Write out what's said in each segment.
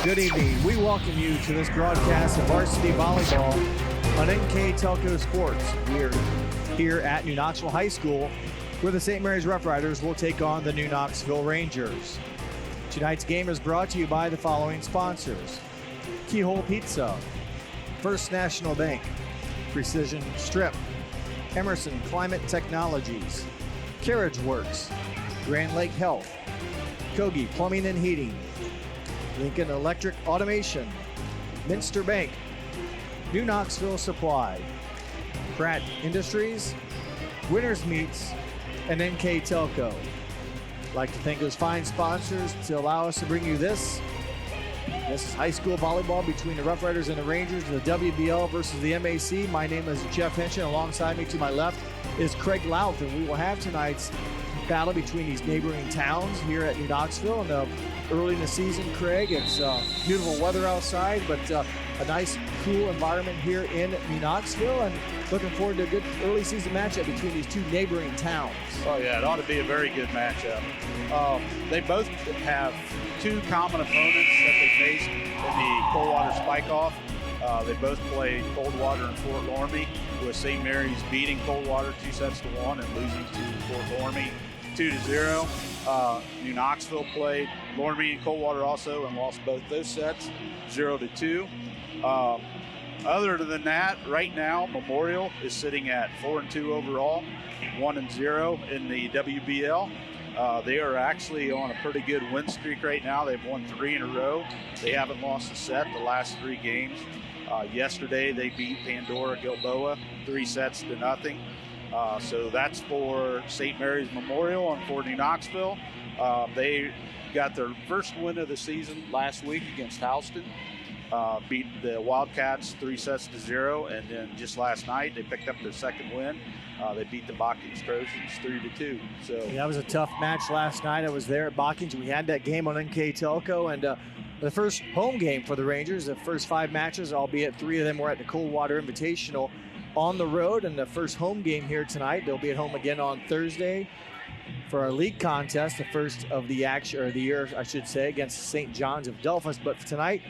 good evening. We welcome you to this broadcast of Varsity Volleyball on NKTelco Sports. We're here at New Knoxville High School, where the St. Mary's Roughriders will take on the New Knoxville Rangers. Tonight's game is brought to you by the following sponsors: Keyhole Pizza, First National Bank, Precision Strip, Emerson Climate Technologies, Carriage Works, Grand Lake Health, Kogi Plumbing and Heating, Lincoln Electric Automation, Minster Bank, New Knoxville Supply, Pratt Industries, Winners Meats, and NKTelco. I'd like to thank those fine sponsors to allow us to bring you this. This is high school volleyball between the Roughriders and the Rangers, the WBL versus the MAC. My name is Jeff Henshin. Alongside me to my left is Craig Louth, and we will have tonight's battle between these neighboring towns here at New Knoxville. And early in the season, Craig, it's beautiful weather outside, but a nice, cool environment here in New Knoxville, and looking forward to a good early season matchup between these two neighboring towns. Oh yeah, it ought to be a very good matchup. They both have two common opponents that they faced in the Coldwater Spike-Off. They both played Coldwater and Fort Loramie, with St. Mary's beating Coldwater 2-1 and losing to Fort Loramie 2-0. New Knoxville played Loramie and Coldwater also and lost both those sets 0-2. Other than that, right now Memorial is sitting at 4-2 overall, 1-0 in the WBL. They are actually on a pretty good win streak right now. They've won 3 in a row. They haven't lost a set the last 3 games. Yesterday they beat Pandora Gilboa 3-0. So that's for St. Mary's Memorial and for New Knoxville. They got their first win of the season last week against Houston. Beat the Wildcats 3-0, and then just last night they picked up their second win. They beat the Botkins Trojans 3-2. So yeah, that was a tough match last night. I was there at Botkins. We had that game on NKTelco, and the first home game for the Rangers. The first 5 matches, albeit 3 of them were at the Coldwater Invitational on the road, and the first home game here tonight. They'll be at home again on Thursday for our league contest, the first of the action, or the year, I should say, against St. John's of Delphos. But for tonight,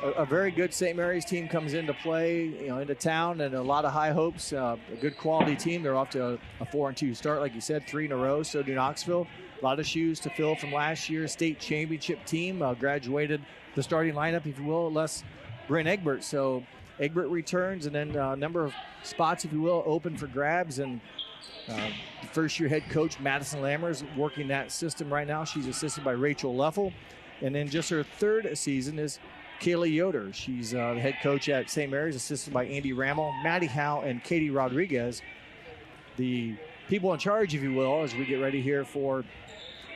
a very good St. Mary's team comes into play, into town, and a lot of high hopes. A good quality team. They're off to a 4-2 start, like you said, 3 in a row. So New Knoxville, a lot of shoes to fill from last year's state championship team. Graduated the starting lineup, if you will, less Brent Egbert. So Egbert returns, and then a number of spots, if you will, open for grabs. And first-year head coach Madison Lammer is working that system right now. She's assisted by Rachel Leffel. And then just her 3rd season is Kayla Yoder. She's the head coach at St. Mary's, assisted by Andy Rammel, Maddie Howe, and Katie Rodriguez. The people in charge, if you will, as we get ready here for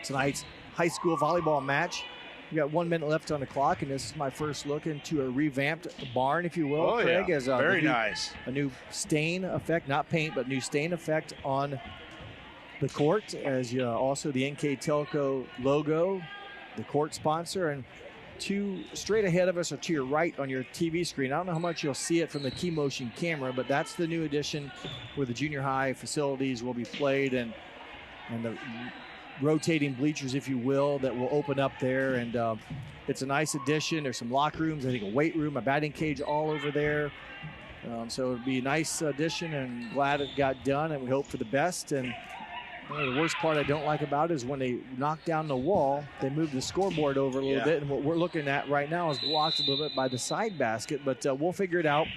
tonight's high school volleyball match. We got 1 minute left on the clock, and this is my first look into a revamped barn, if you will, oh, Craig. Yeah. As very nice. A new stain effect, not paint, but new stain effect on the court, as also the NKTelco logo, the court sponsor, and 2 straight ahead of us, or to your right on your TV screen. I don't know how much you'll see it from the key motion camera, but that's the new addition where the junior high facilities will be played, and the rotating bleachers, if you will, that will open up there. And it's a nice addition. There's some locker rooms, I think a weight room, a batting cage all over there. So it'll be a nice addition, and glad it got done, and we hope for the best. And the worst part I don't like about it is when they knock down the wall, they move the scoreboard over a little bit, and what we're looking at right now is blocked a little bit by the side basket, but we'll figure it out.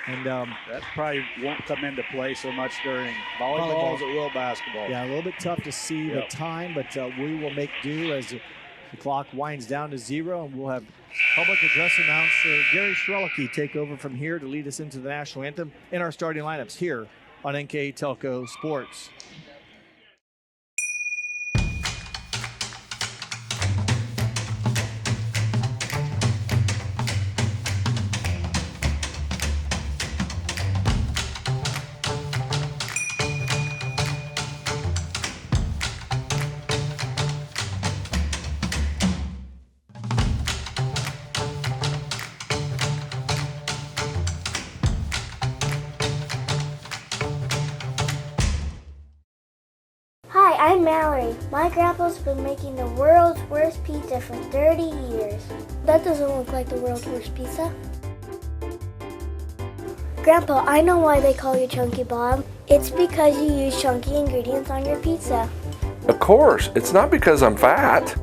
And that probably won't come into play so much during volleyball as it will basketball. Yeah, a little bit tough to see the time, but we will make do as the clock winds down to 0, and we'll have public address announcer Gary Schrelicki take over from here to lead us into the national anthem in our starting lineups here on NKTelco Sports. Mallory. My grandpa's been making the world's worst pizza for 30 years. That doesn't look like the world's worst pizza. Grandpa, I know why they call you Chunky Bob. It's because you use chunky ingredients on your pizza. Of course, it's not because I'm fat.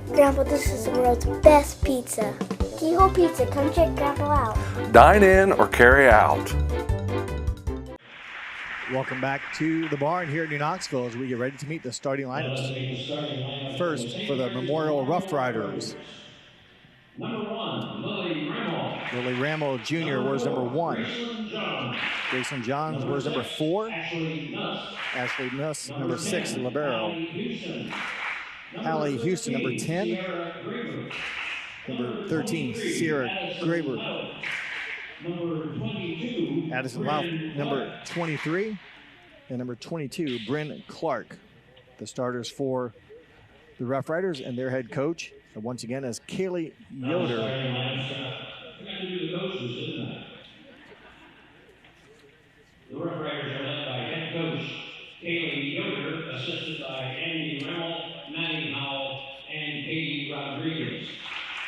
Grandpa, this is the world's best pizza. Keyhole Pizza, come check Grandpa out. Dine in or carry out. Welcome back to the barn here at New Knoxville as we get ready to meet the starting lineups. First, for the Memorial Roughriders. Number 1, Lily Ramo. Lily Ramo Jr. wears number 1. Graceland Johns wears number 4. Ashley Nuss, number 6, libero. Hallie Houston, number 10. Number 13, Sierra Graber. Number 22, Addison Lauf, number 23. And number 22, Bryn Clark. The starters for the Roughriders and their head coach, once again, is Kaylee Yoder. Forgot to do the coaches, didn't I? The Roughriders are led by head coach Kaylee Yoder, assisted by Andy Remmel, Maddie Howell, and Katie Rodriguez.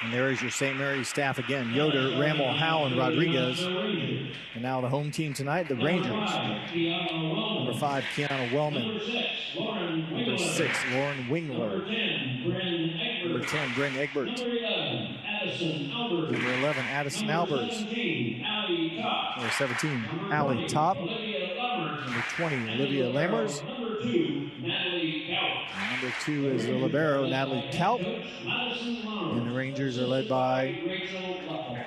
And there is your St. Mary's staff again. Yoder, Rammel, Howe, and Rodriguez. And now the home team tonight, the Rangers. Number 5, Kiana Wellman. Number 6, Lauren Wingler. Number 10, Bryn Egbert. Number 11, Addison Albers. Number 17, Allie Top. Number 20, Olivia Lammers. And number 2 is the libero, Natalie Kaup. And the Rangers are led by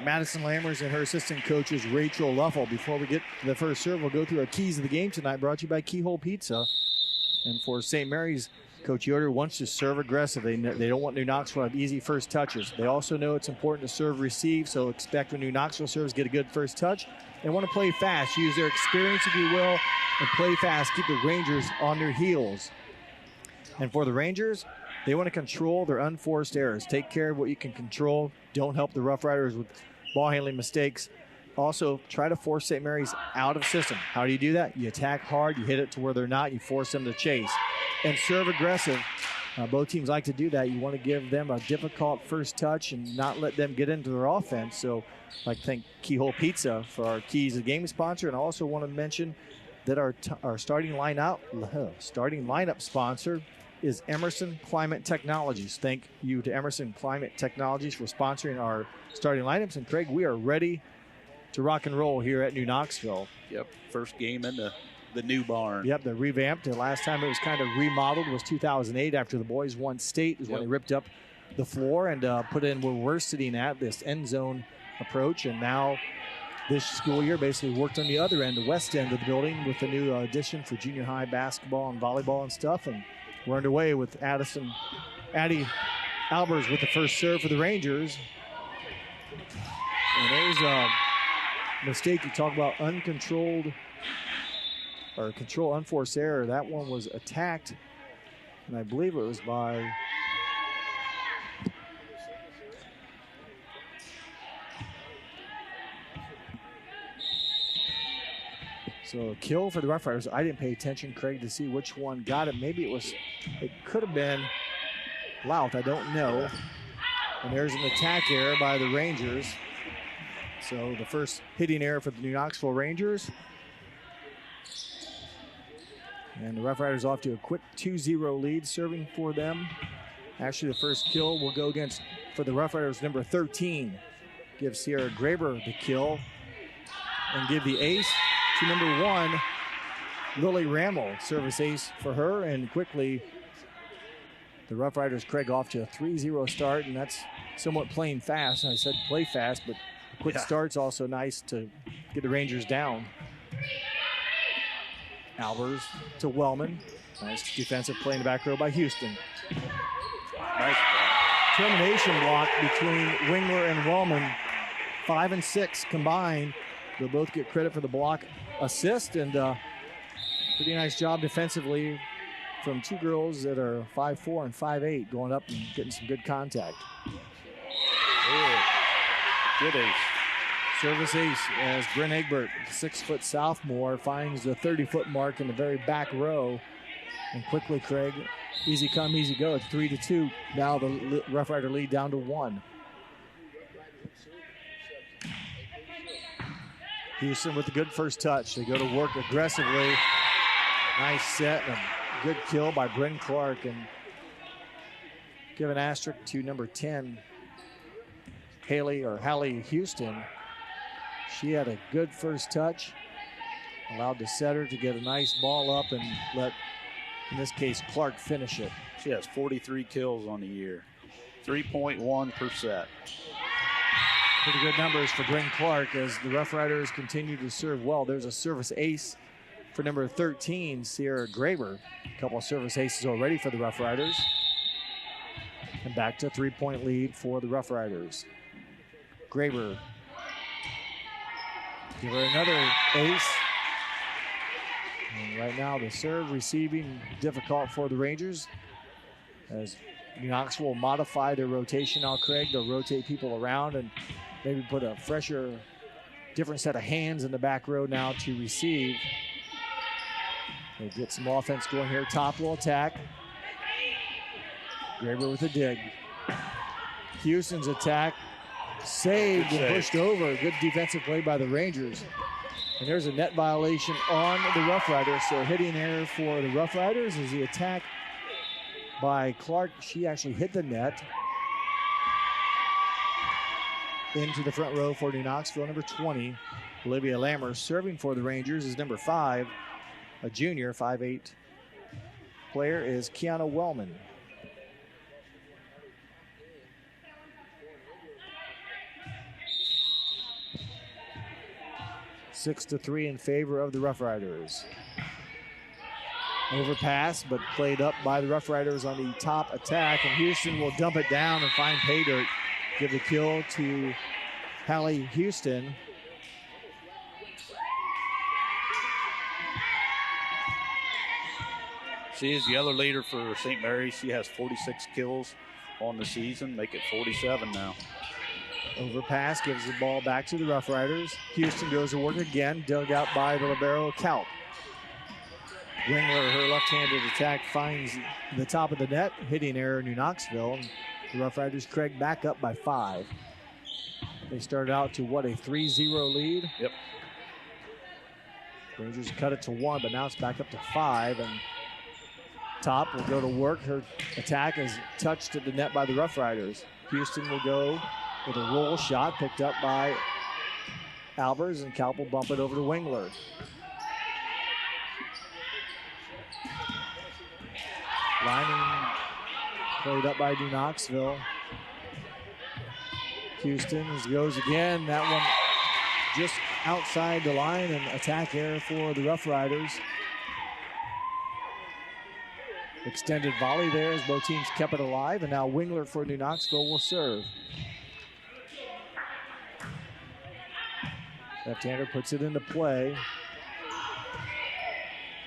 Madison Lammers and her assistant coach is Rachel Luffel. Before we get to the first serve, we'll go through our keys of the game tonight, brought to you by Keyhole Pizza. And for St. Mary's, Coach Yoder wants to serve aggressive. They don't want New Knoxville to have easy first touches. They also know it's important to serve receive, so expect when New Knoxville serves, get a good first touch. They want to play fast, use their experience, if you will, and play fast, keep the Rangers on their heels. And for the Rangers, they want to control their unforced errors. Take care of what you can control. Don't help the Roughriders with ball handling mistakes. Also, try to force St. Mary's out of system. How do you do that? You attack hard, you hit it to where they're not, you force them to chase. And serve aggressive. Both teams like to do that. You want to give them a difficult first touch and not let them get into their offense. So I'd like to thank Keyhole Pizza for our keys of the game sponsor. And I also want to mention that our starting lineup sponsor is Emerson Climate Technologies. Thank you to Emerson Climate Technologies for sponsoring our starting lineups. And Craig, we are ready to rock and roll here at New Knoxville. Yep, first game in the new barn. Yep, they're revamped. The last time it was kind of remodeled was 2008 after the boys won state is when they ripped up the floor and put in where we're sitting at, this end zone approach. And now this school year basically worked on the other end, the west end of the building, with the new addition for junior high basketball and volleyball and stuff. And we're underway with Addie Albers with the first serve for the Rangers. And there's a mistake. You talk about uncontrolled or control unforced error. That one was attacked, and I believe it was by so a kill for the Roughriders. I didn't pay attention, Craig, to see which one got it. Maybe it could have been Louth, I don't know. And there's an attack error by the Rangers. So the first hitting error for the New Knoxville Rangers. And the Roughriders off to a quick 2-0 lead, serving for them. Actually, the first kill will go for the Roughriders, number 13. Give Sierra Graber the kill and give the ace to number 1, Lily Rammel. Service ace for her, and quickly the Roughriders, Craig, off to a 3-0 start, and that's somewhat playing fast. I said play fast, but a quick start's also nice to get the Rangers down. Albers to Wellman. Nice defensive play in the back row by Houston. Nice Termination block between Wingler and Wellman. 5 and 6 combined. They'll both get credit for the block assist, and pretty nice job defensively from two girls that are 5'4" and 5'8", going up and getting some good contact. Good ace. Service ace as Bryn Egbert, 6-foot sophomore, finds the 30-foot mark in the very back row. And quickly, Craig, easy come, easy go. It's 3-2. Now the Rough Rider lead down to 1. Houston with a good first touch. They go to work aggressively. Nice set and a good kill by Bryn Clark. And give an asterisk to number 10, Hallie Houston. She had a good first touch. Allowed the setter to get a nice ball up and let, in this case, Clark finish it. She has 43 kills on the year. 3.1 per set. Pretty good numbers for Bryn Clark as the Rough Riders continue to serve well. There's a service ace for number 13, Sierra Graber. A couple of service aces already for the Rough Riders. And back to 3-point lead for the Rough Riders. Graber. Give her another ace. And right now the serve receiving difficult for the Rangers as New Knoxville will modify their rotation now, Craig. They'll rotate people around and maybe put a fresher, different set of hands in the back row now to receive. They'll get some offense going here. Top will attack. Graber with a dig. Houston's attack saved and pushed over. Good defensive play by the Rangers. And there's a net violation on the Rough Riders. So a hitting error for the Rough Riders is the attack by Clark. She actually hit the net. Into the front row for New Knoxville, number 20, Olivia Lammers. Serving for the Rangers is number 5, a junior, 5'8" player is Kiana Wellman. Six to 3 in favor of the Rough Riders. Overpass, but played up by the Rough Riders on the top attack, and Houston will dump it down and find pay dirt. Give the kill to Hallie Houston. She is the other leader for St. Mary's. She has 46 kills on the season, make it 47 now. Overpass gives the ball back to the Rough Riders. Houston goes to work again, dug out by the libero Kalp. Wingler, her left-handed attack, finds the top of the net. Hitting error, New Knoxville. And the Rough Riders, Craig, back up by 5. They started out to, what, a 3-0 lead? Yep. Rangers cut it to 1, but now it's back up to 5. And Top will go to work. Her attack is touched at the net by the Rough Riders. Houston will go with a roll shot picked up by Albers, and Kalp will bump it over to Wingler. Lining played up by New Knoxville. Houston goes again. That one just outside the line, and attack error for the Rough Riders. Extended volley there as both teams kept it alive, and now Wingler for New Knoxville will serve. Left-hander puts it into play.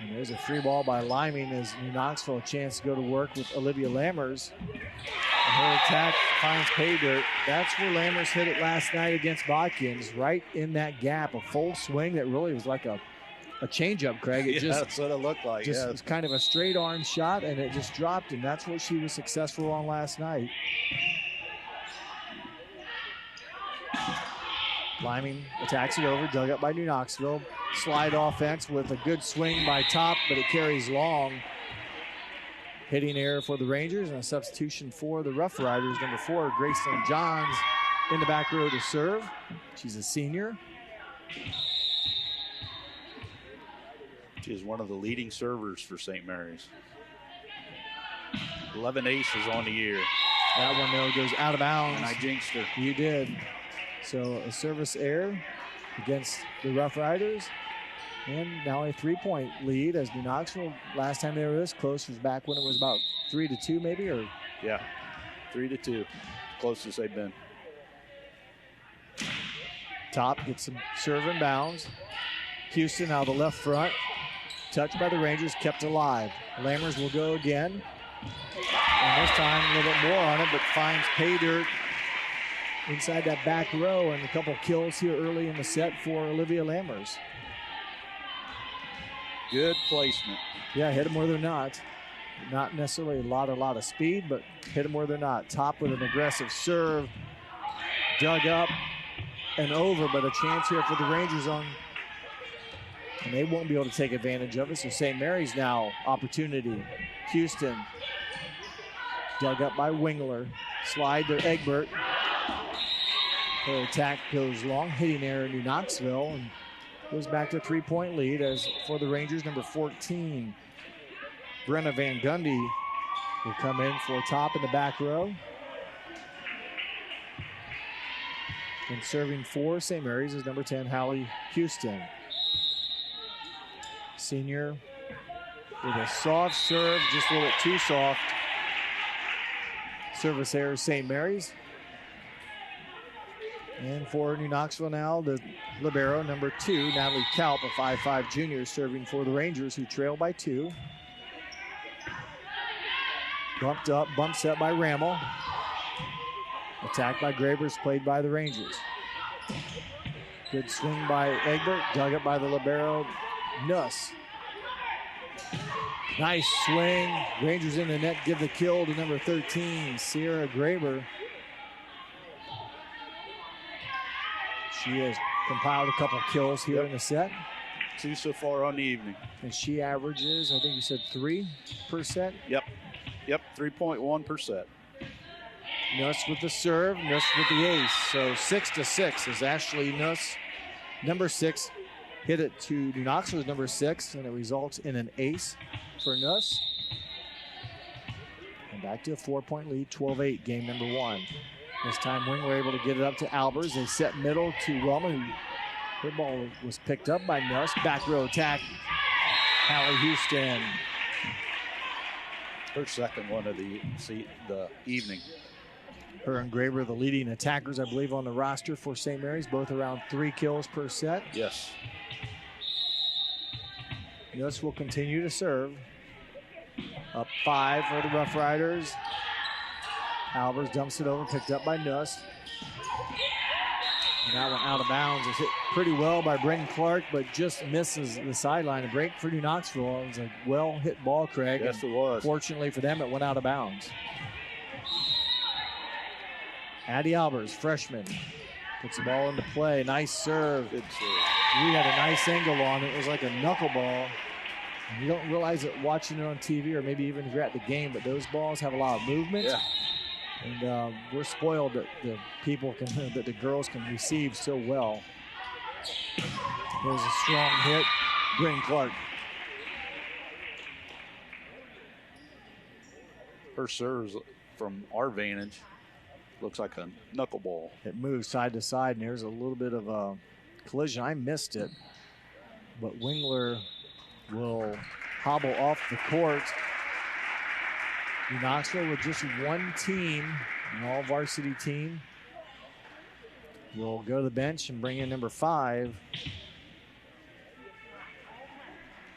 And there's a free ball by Liming as New Knoxville a chance to go to work with Olivia Lammers. And her attack finds pay dirt. That's where Lammers hit it last night against Botkins, right in that gap. A full swing that really was like a changeup, Craig. It just, that's what it looked like. Just was kind of a straight arm shot, and it just dropped, and that's what she was successful on last night. Liming attacks it over, dug up by New Knoxville. Slide offense with a good swing by Top, but it carries long. Hitting error for the Rangers, and a substitution for the Rough Riders. Number 4, Graceland Johns in the back row to serve. She's a senior. She is one of the leading servers for St. Mary's. 11 aces on the year. That one, though, goes out of bounds. And I jinxed her. You did. So a service error against the Rough Riders. And now a 3-point lead as New Knoxville, last time they were this close was back when it was about 3-2 maybe, or? Yeah, 3-2, closest they've been. Top gets some serve and bounds. Houston now the left front. Touched by the Rangers, kept alive. Lammers will go again. And this time a little bit more on it, but finds pay dirt inside that back row, and a couple kills here early in the set for Olivia Lammers. Good placement. Yeah, hit them where they're not. Not necessarily a lot of speed, but hit them where they're not. Top with an aggressive serve. Dug up and over, but a chance here for the Rangers on. And they won't be able to take advantage of it. So St. Mary's now opportunity. Houston. Dug up by Wingler. Slide to Egbert. The attack goes long, hitting error New Knoxville, and goes back to a 3-point lead as for the Rangers, number 14. Brenna Van Gundy will come in for top in the back row. And serving for St. Mary's is number 10, Hallie Houston. Senior with a soft serve, just a little bit too soft. Service error, St. Mary's. And for New Knoxville now, the libero, number 2, Natalie Kalp, a 5'5" junior, serving for the Rangers, who trail by 2. Bumped up, bump set by Rammel. Attacked by Gravers, played by the Rangers. Good swing by Egbert, dug up by the libero, Nuss. Nice swing. Rangers in the net, give the kill to number 13, Sierra Graber. She has compiled a couple kills here in the set. 2 so far on the evening. And she averages, I think you said 3 per set? Yep, 3.1%. Nuss with the serve, Nuss with the ace. So 6-6 is Ashley Nuss. Number 6 hit it to New Knoxville's number 6, and it results in an ace for Nuss. And back to a 4-point lead, 12-8, game number 1. This time Wingler able to get it up to Albers. They set middle to Wellman. Her ball was picked up by Nuss. Back row attack, Hallie Houston. Her second one of the evening. Her and Graber, the leading attackers, I believe, on the roster for St. Mary's, both around 3 kills per set. Yes. Nuss will continue to serve. Up 5 for the Roughriders. Albers dumps it over, picked up by Nuss. And that one out of bounds. It's hit pretty well by Brendan Clark, but just misses the sideline. A break for New Knoxville. It was a well-hit ball, Craig. Yes, it was. Fortunately for them, it went out of bounds. Addie Albers, freshman, puts the ball into play. Nice serve. Good serve. We had a nice angle on it. It was like a knuckleball. You don't realize it watching it on TV, or maybe even if you're at the game, but those balls have a lot of movement. Yeah. And we're spoiled that the people can, that the girls can receive so well. There's a strong hit. Brendan Clark. Her serves from our vantage looks like a knuckleball. It moves side to side, and there's a little bit of a collision. I missed it, but Wingler will hobble off the court. New Knoxville with just one team, an all varsity team, will go to the bench and bring in number 5.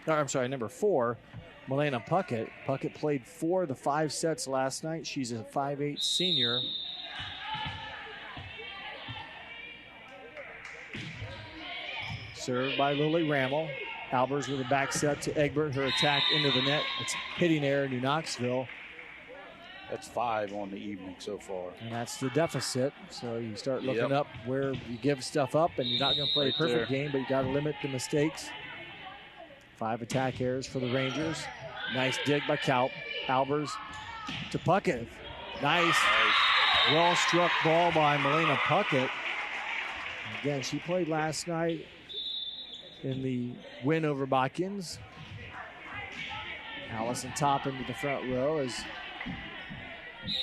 Oh, I'm sorry, number 4, Milena Puckett. Puckett played 4 of the 5 sets last night. She's a 5'8" senior. Served by Lily Rammel. Albers with a back set to Egbert. Her attack into the net. It's hitting error, New Knoxville. That's 5 on the evening so far. And that's the deficit. So you start looking up where you give stuff up, and you're not going to play a perfect game, but you got to limit the mistakes. 5 attack errors for the Rangers. Nice dig by Kalp. Albers to Puckett. Nice. Well-struck ball by Milena Puckett. Again, she played last night in the win over Botkins. Allison Top into the front row as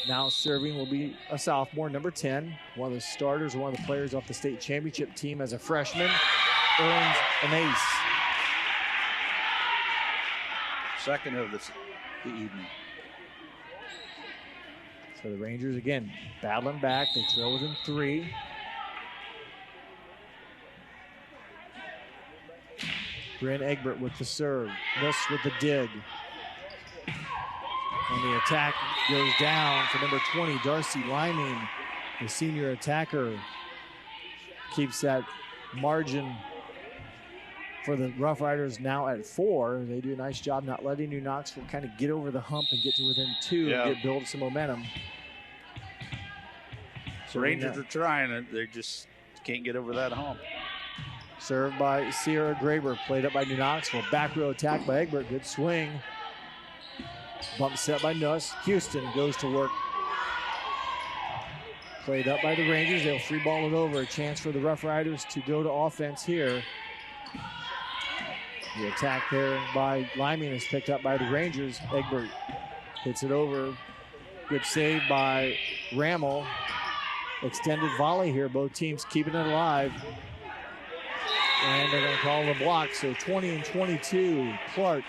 now serving will be a sophomore, number 10. One of the starters, one of the players off the state championship team as a freshman. Earns an ace. Second of the evening. So the Rangers, again, battling back. They trail within 3. Bryn Egbert with the serve. Nuss with the dig. And the attack goes down for number 20, Darcy Liming. The senior attacker keeps that margin for the Roughriders now at 4. They do a nice job not letting New Knoxville kind of get over the hump and get to within 2 and build some momentum. So Rangers are trying it. They just can't get over that hump. Served by Sierra Graber, played up by New Knoxville. Back row attack by Egbert, good swing. Bump set by Nuss. Houston goes to work. Played up by the Rangers. They'll free ball it over. A chance for the Roughriders to go to offense here. The attack there by Lyman is picked up by the Rangers. Egbert hits it over. Good save by Rammel. Extended volley here. Both teams keeping it alive. And they're going to call the block. So 20 and 22. Clark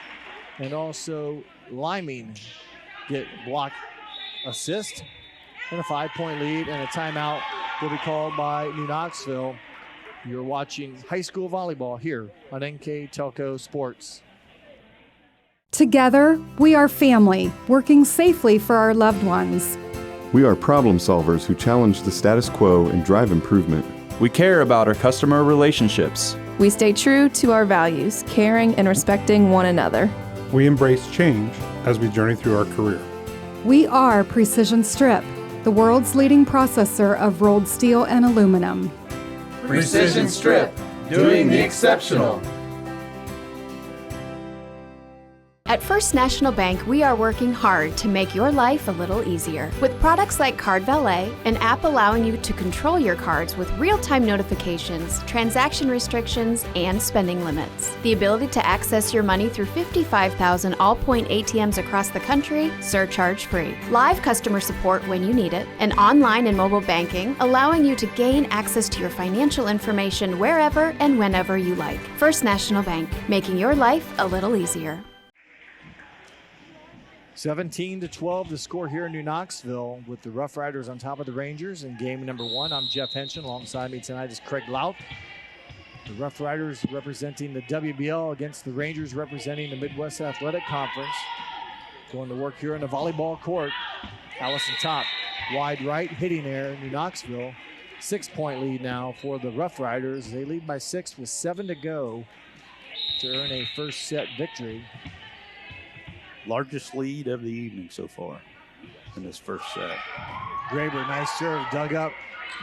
and also Lyman get block assist. And a 5-point lead and a timeout will be called by New Knoxville. You're watching high school volleyball here on NKTelco Sports. Together, we are family, working safely for our loved ones. We are problem solvers who challenge the status quo and drive improvement. We care about our customer relationships. We stay true to our values, caring and respecting one another. We embrace change as we journey through our career. We are Precision Strip, the world's leading processor of rolled steel and aluminum. Precision Strip, doing the exceptional. At First National Bank, we are working hard to make your life a little easier. With products like Card Valet, an app allowing you to control your cards with real-time notifications, transaction restrictions, and spending limits. The ability to access your money through 55,000 all-point ATMs across the country, surcharge-free. Live customer support when you need it, and online and mobile banking, allowing you to gain access to your financial information wherever and whenever you like. First National Bank, making your life a little easier. 17-12 the score here in New Knoxville with the Roughriders on top of the Rangers in game number 1. I'm Jeff Henson. Alongside me tonight is Craig Lout. The Roughriders representing the WBL against the Rangers representing the Midwest Athletic Conference. Going to work here in the volleyball court. Allison Top, wide right, hitting there in New Knoxville. 6-point lead now for the Roughriders. They lead by 6 with 7 to go to earn a first set victory. Largest lead of the evening so far in this first set. Graber, nice serve, dug up.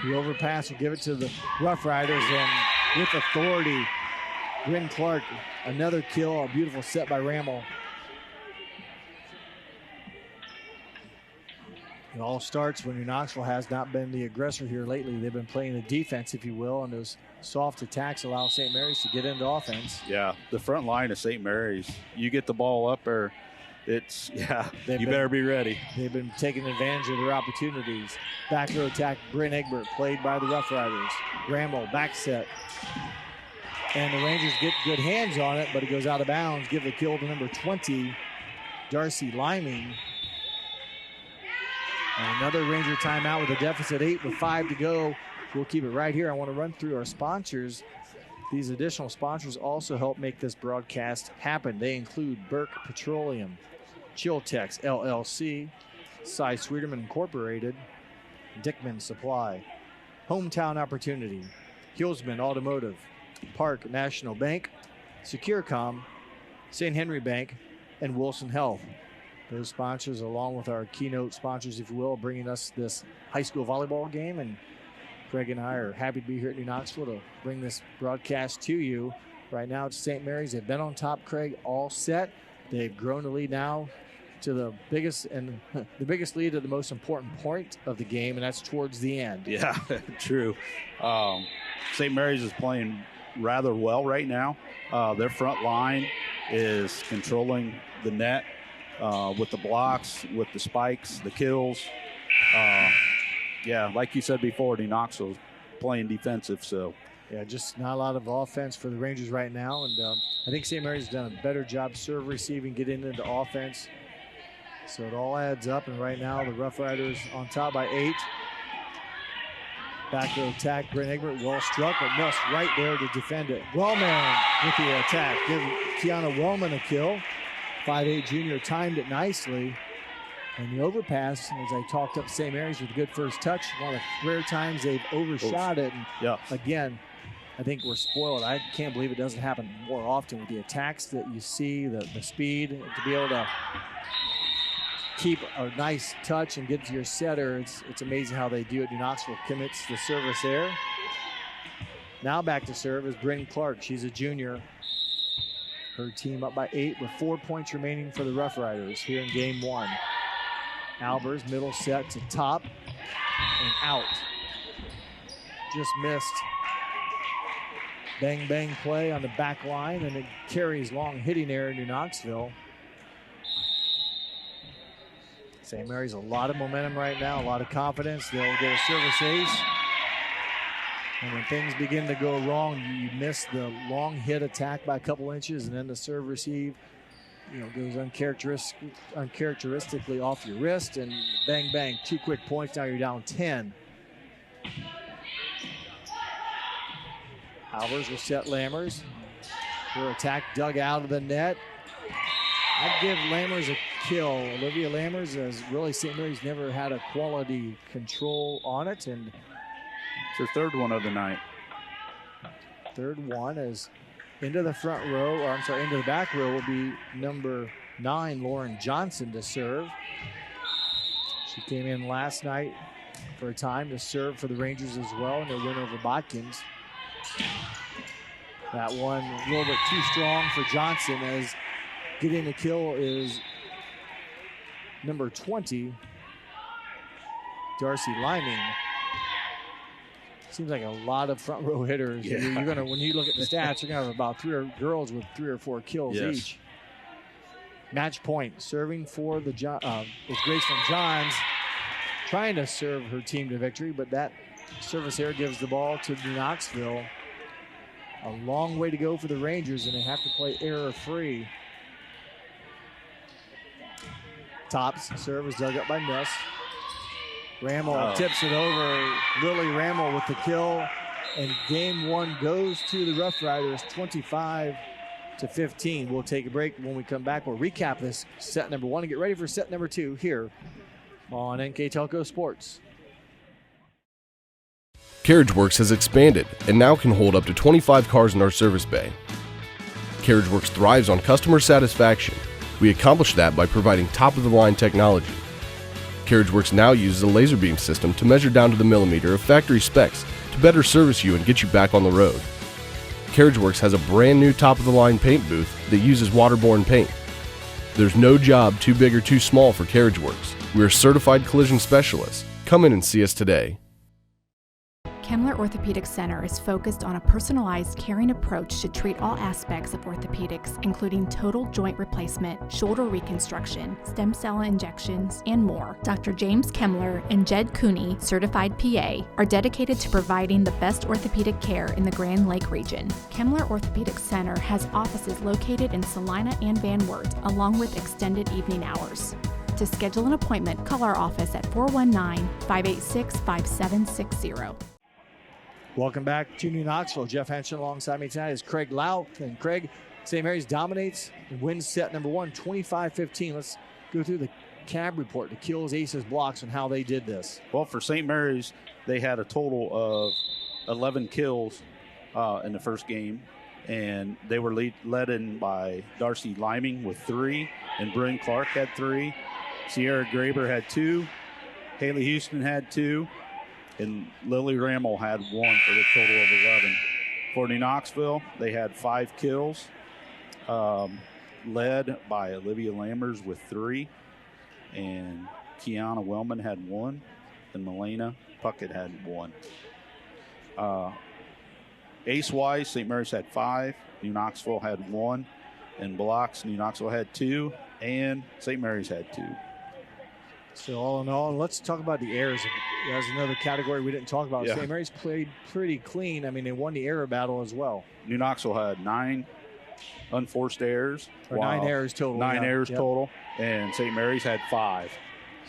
The overpass will give it to the Roughriders, and with authority, Bryn Clark, another kill, a beautiful set by Rammel. It all starts when New Knoxville has not been the aggressor here lately. They've been playing the defense, if you will, and those soft attacks allow St. Mary's to get into offense. Yeah, the front line of St. Mary's, you get the ball up there, it's, you better be ready. They've been taking advantage of their opportunities. Back row attack, Bryn Egbert, played by the Roughriders. Rambo, back set. And the Rangers get good hands on it, but it goes out of bounds. Give the kill to number 20, Darcy Liming. And another Ranger timeout with a deficit 8 with 5 to go. We'll keep it right here. I want to run through our sponsors. These additional sponsors also help make this broadcast happen. They include Burke Petroleum, Chiltex LLC, Cy Sweeterman Incorporated, Dickman Supply, Hometown Opportunity, Hillsman Automotive, Park National Bank, Securcom, St. Henry Bank, and Wilson Health. Those sponsors, along with our keynote sponsors, if you will, bringing us this high school volleyball game. And Craig and I are happy to be here at New Knoxville to bring this broadcast to you. Right now it's St. Mary's. They've been on top, Craig, all set. They've grown the lead now to the biggest lead at the most important point of the game, and that's towards the end. Yeah, true. St. Mary's is playing rather well right now. Their front line is controlling the net with the blocks, with the spikes, the kills. Yeah, like you said before, New Knoxville's playing defensive, so. Yeah, just not a lot of offense for the Rangers right now, and I think St. Mary's done a better job serve receiving, getting into offense. So it all adds up, and right now the Roughriders on top by 8. Back to attack, Brent Egbert, well struck, but Nuss right there to defend it. Wellman with the attack, give Kiana Wellman a kill. 5'8" junior timed it nicely. And the overpass, as I talked up St. Mary's with a good first touch, one of the rare times they've overshot it. And again, I think we're spoiled. I can't believe it doesn't happen more often with the attacks that you see, the speed, to be able to keep a nice touch and get to your setter. It's amazing how they do it. New Knoxville commits the service there. Now back to serve is Bryn Clark. She's a junior. Her team up by 8 with 4 points remaining for the Roughriders here in game 1. Albers, middle set to top and out. Just missed. Bang, bang play on the back line, and it carries long hitting error to Knoxville. St. Mary's a lot of momentum right now, a lot of confidence. They'll get a service ace. And when things begin to go wrong, you miss the long hit attack by a couple inches, and then the serve receive, goes uncharacteristically off your wrist, and bang, bang, 2 quick points. Now you're down 10. Albers will set Lammers. Her attack dug out of the net. I'd give Lammers a kill. Olivia Lammers, as really St. Mary's never had a quality control on it, and it's her third one of the night. Third one is into the front row, or I'm sorry, into the back row will be number 9, Lauren Johnson, to serve. She came in last night for a time to serve for the Rangers as well in their win over Botkins. That one a little bit too strong for Johnson, as getting the kill is number 20, Darcy Liming. Seems like a lot of front row hitters. Yeah. You're gonna, when you look at the stats, you're gonna have about 3 girls with 3 or 4 kills each. Match point, serving for the is Grayson Johns, trying to serve her team to victory, but that service error gives the ball to New Knoxville. A long way to go for the Rangers, and they have to play error-free. Tops serve is dug up by Nuss. Rammel tips it over. Lily Rammel with the kill, and game 1 goes to the Roughriders, 25-15. We'll take a break. When we come back, we'll recap this set number 1 and get ready for set number 2 here on NKTelco Sports. CarriageWorks has expanded and now can hold up to 25 cars in our service bay. CarriageWorks thrives on customer satisfaction. We accomplish that by providing top-of-the-line technology. CarriageWorks now uses a laser beam system to measure down to the millimeter of factory specs to better service you and get you back on the road. CarriageWorks has a brand new top-of-the-line paint booth that uses waterborne paint. There's no job too big or too small for CarriageWorks. We're certified collision specialists. Come in and see us today. Kemmler Orthopedic Center is focused on a personalized, caring approach to treat all aspects of orthopedics, including total joint replacement, shoulder reconstruction, stem cell injections, and more. Dr. James Kemmler and Jed Cooney, certified PA, are dedicated to providing the best orthopedic care in the Grand Lake region. Kemmler Orthopedic Center has offices located in Salina and Van Wert, along with extended evening hours. To schedule an appointment, call our office at 419-586-5760. Welcome back to New Knoxville. Jeff Henson alongside me tonight is Craig Lau. And Craig, St. Mary's dominates and wins set number 1, 25-15. Let's go through the CAB report, the kills, aces, blocks, and how they did this. Well, for St. Mary's, they had a total of 11 kills in the first game, and they were led in by Darcy Liming with 3, and Bryn Clark had 3. Sierra Graber had 2. Haley Houston had 2. And Lily Rammel had 1 for the total of 11. For New Knoxville, they had 5 kills, led by Olivia Lammers with 3, and Kiana Wellman had 1, and Milena Puckett had 1. Ace-wise, St. Mary's had 5, New Knoxville had 1, and blocks, New Knoxville had 2, and St. Mary's had 2. So all in all, let's talk about the errors. That's another category we didn't talk about. Yeah. St. Mary's played pretty clean. I mean, they won the error battle as well. New Knoxville had 9 unforced errors. Or 9 errors total. 9 errors total, and St. Mary's had 5.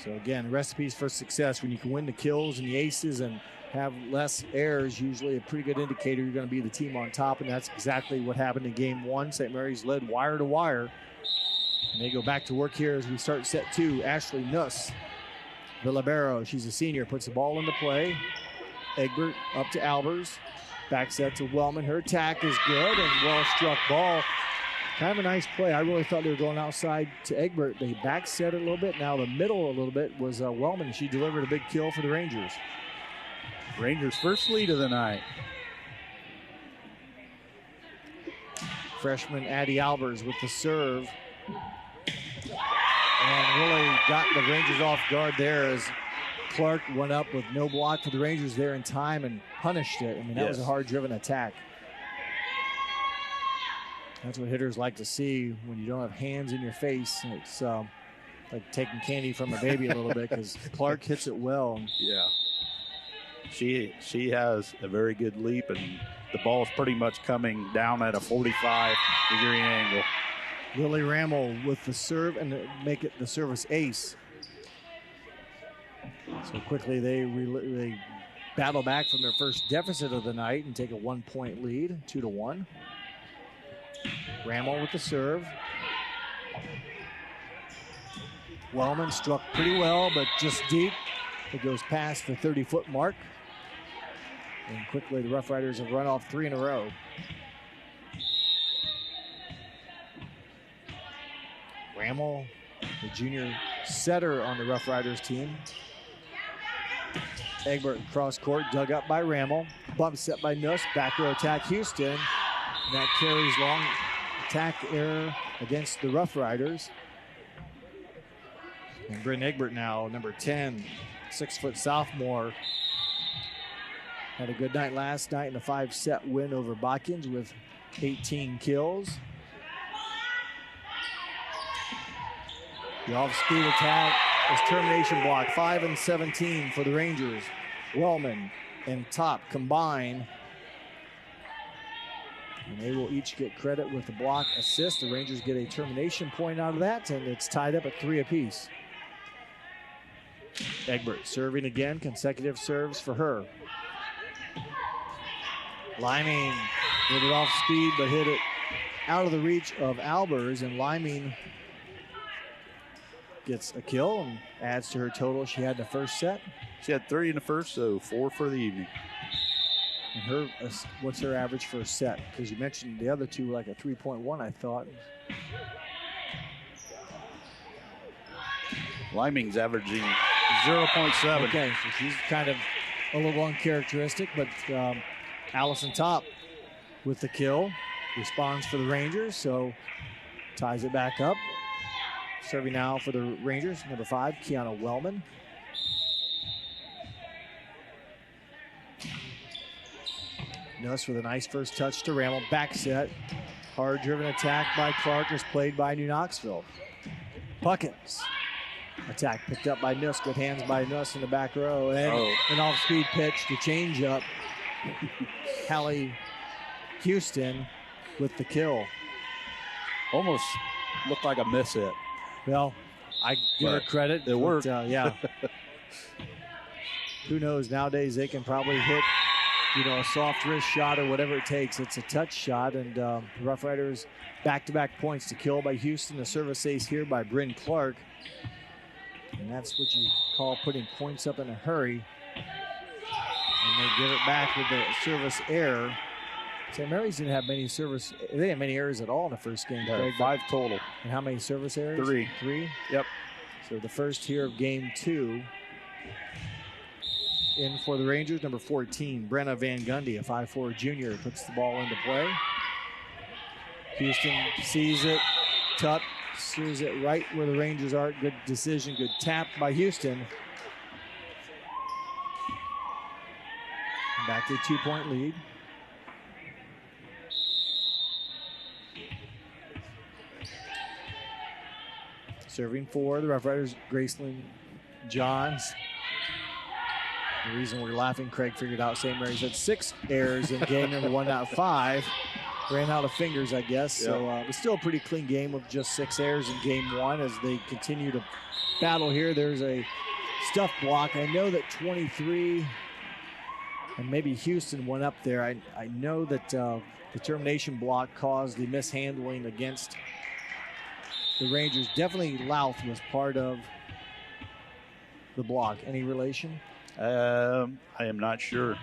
So again, recipes for success. When you can win the kills and the aces and have less errors, usually a pretty good indicator you're going to be the team on top, and that's exactly what happened in game 1. St. Mary's led wire to wire. And they go back to work here as we start set 2. Ashley Nuss, the libero. She's a senior, puts the ball into play. Egbert up to Albers. Back set to Wellman. Her attack is good and well-struck ball. Kind of a nice play. I really thought they were going outside to Egbert. They back set it a little bit. Now the middle a little bit was Wellman. She delivered a big kill for the Rangers. Rangers' first lead of the night. Freshman Addie Albers with the serve. And really got the Rangers off guard there as Clark went up with no block for the Rangers there in time and punished it. I mean, that was a hard-driven attack. That's what hitters like to see when you don't have hands in your face. It's like taking candy from a baby a little bit because Clark hits it well. Yeah. She has a very good leap, and the ball's pretty much coming down at a 45-degree angle. Lily Rammel with the serve and make it the service ace. So quickly they battle back from their first deficit of the night and take a 1-point lead, 2-1. Rammel with the serve. Wellman struck pretty well, but just deep. It goes past the 30-foot mark. And quickly the Roughriders have run off 3 in a row. Rammel, the junior setter on the Roughriders team. Egbert cross court, dug up by Rammel. Bump set by Nuss, back row attack Houston. And that carries long attack error against the Roughriders. And Bryn Egbert now, number 10, 6-foot sophomore. Had a good night last night in a 5-set win over Botkins with 18 kills. The off-speed attack is termination block, 5 and 17 for the Rangers. Wellman and Top combine. And they will each get credit with the block assist. The Rangers get a termination point out of that, and it's tied up at 3 apiece. Egbert serving again, consecutive serves for her. Liming with it off speed, but hit it out of the reach of Albers, and Liming gets a kill and adds to her total she had in the first set. She had 3 in the first, so 4 for the evening. And her, what's her average for a set? Because you mentioned the other two were like a 3.1, I thought. Liming's averaging 0.7. Okay, so she's kind of a little uncharacteristic, but Allison Top with the kill responds for the Rangers, so ties it back up. Serving now for the Rangers, number 5, Kiana Wellman. Nuss with a nice first touch to Rammel. Back set. Hard-driven attack by Clark is played by New Knoxville. Puckins. Attack picked up by Nuss. Good hands by Nuss in the back row. And an off-speed pitch to change up. Hallie Houston with the kill. Almost looked like a miss hit. Well, I give her credit. It worked. Yeah. Who knows? Nowadays they can probably hit, a soft wrist shot or whatever it takes. It's a touch shot, and the Roughriders back-to-back points to kill by Houston. A service ace here by Bryn Clark. And that's what you call putting points up in a hurry. And they give it back with the service error. St. Mary's didn't have many service. They didn't have many errors at all in the first game. Yeah, 5 total. And how many service errors? 3. 3? Yep. So the first here of game 2. In for the Rangers, number 14, Brenna Van Gundy, a 5'4 junior, puts the ball into play. Houston sees it, tuck, sees it right where the Rangers are. Good decision, good tap by Houston. Back to a 2-point lead. Serving for the Roughriders, Graceland Johns. The reason we're laughing, Craig figured out St. Mary's had 6 errors in game number 1, not 5. Ran out of fingers, I guess. Yep. So it was still a pretty clean game with just 6 errors in game 1 as they continue to battle here. There's a stuff block. I know that 23 and maybe Houston went up there. I know that the termination block caused the mishandling against the Rangers. Definitely Louth was part of the block. Any relation? I am not sure.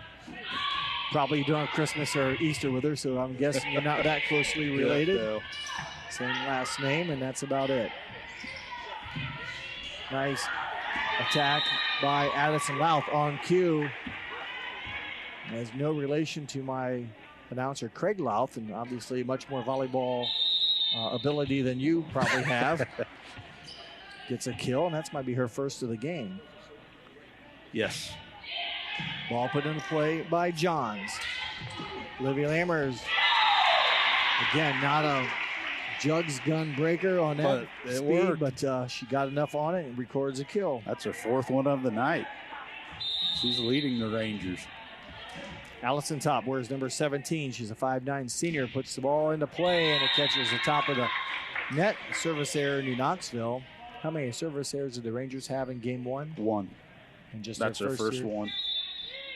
Probably you don't have Christmas or Easter with her, so I'm guessing you're not that closely related. No. Same last name, and that's about it. Nice attack by Addison Louth on cue. Has no relation to my announcer, Craig Louth, and obviously much more volleyball ability than you probably have. Gets a kill, and that's might be her first of the game. Yes. Ball put into play by Johns. Olivia Lammers, again, not a jugs gun breaker on that speed, but she got enough on it and records a kill. That's her fourth one of the night. She's leading the Rangers. Allison Top wears number 17. She's a 5'9" senior, puts the ball into play, and it catches the top of the net. Service error, New Knoxville. How many service errors did the Rangers have in game one? One. And just that's their her first one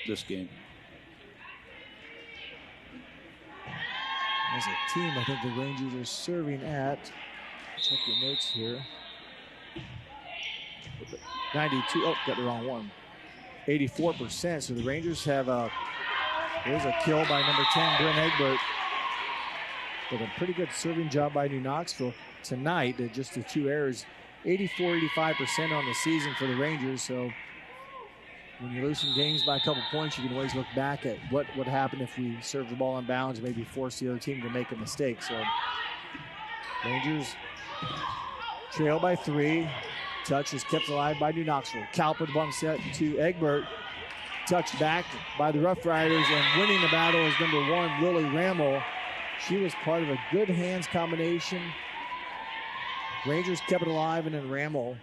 this game. As a team, I think the Rangers are serving at, check your notes here, 92, oh, got the wrong one, 84%. So the Rangers have there's a kill by number 10, Bryn Egbert. But a pretty good serving job by New Knoxville tonight. Just the two errors, 84-85% on the season for the Rangers. So when you're losing games by a couple points, you can always look back at what would happen if we serve the ball in bounds and maybe force the other team to make a mistake. So Rangers trail by 3. Touch is kept alive by New Knoxville. Kalp with the bump set to Egbert. Touched back by the Roughriders, and winning the battle is number 1, Lily Rammel. She was part of a good hands combination. Rangers kept it alive, and then Rammel,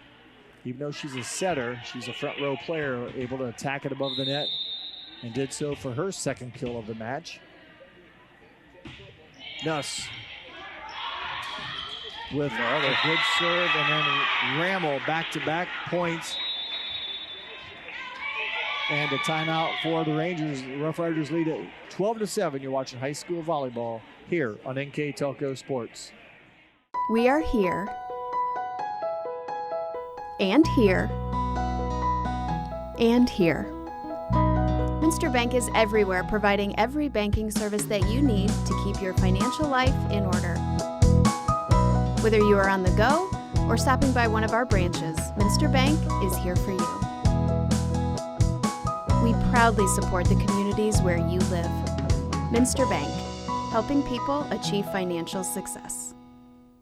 even though she's a setter, she's a front row player, able to attack it above the net, and did so for her second kill of the match. Nuss with a good serve, and then Rammel back-to-back points. And a timeout for the Rangers. The Roughriders lead at 12-7. You're watching high school volleyball here on NKTelco Sports. We are here and here and here. Minster Bank is everywhere, providing every banking service that you need to keep your financial life in order. Whether you are on the go or stopping by one of our branches, Minster Bank is here for you. We proudly support the communities where you live. Minster Bank, helping people achieve financial success.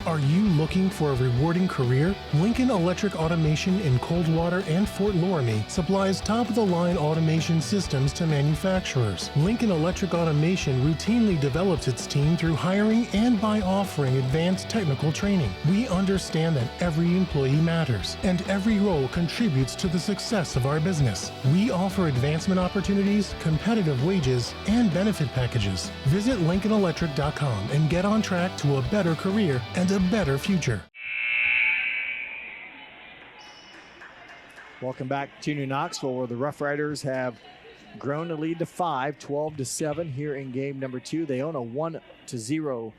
Are you looking for a rewarding career? Lincoln Electric Automation in Coldwater and Fort Loramie supplies top-of-the-line automation systems to manufacturers. Lincoln Electric Automation routinely develops its team through hiring and by offering advanced technical training. We understand that every employee matters, and every role contributes to the success of our business. We offer advancement opportunities, competitive wages, and benefit packages. Visit LincolnElectric.com and get on track to a better career and a better future. Welcome back to New Knoxville, where the Roughriders have grown the lead to 5, 12-7 here in game number 2. They own a 1-0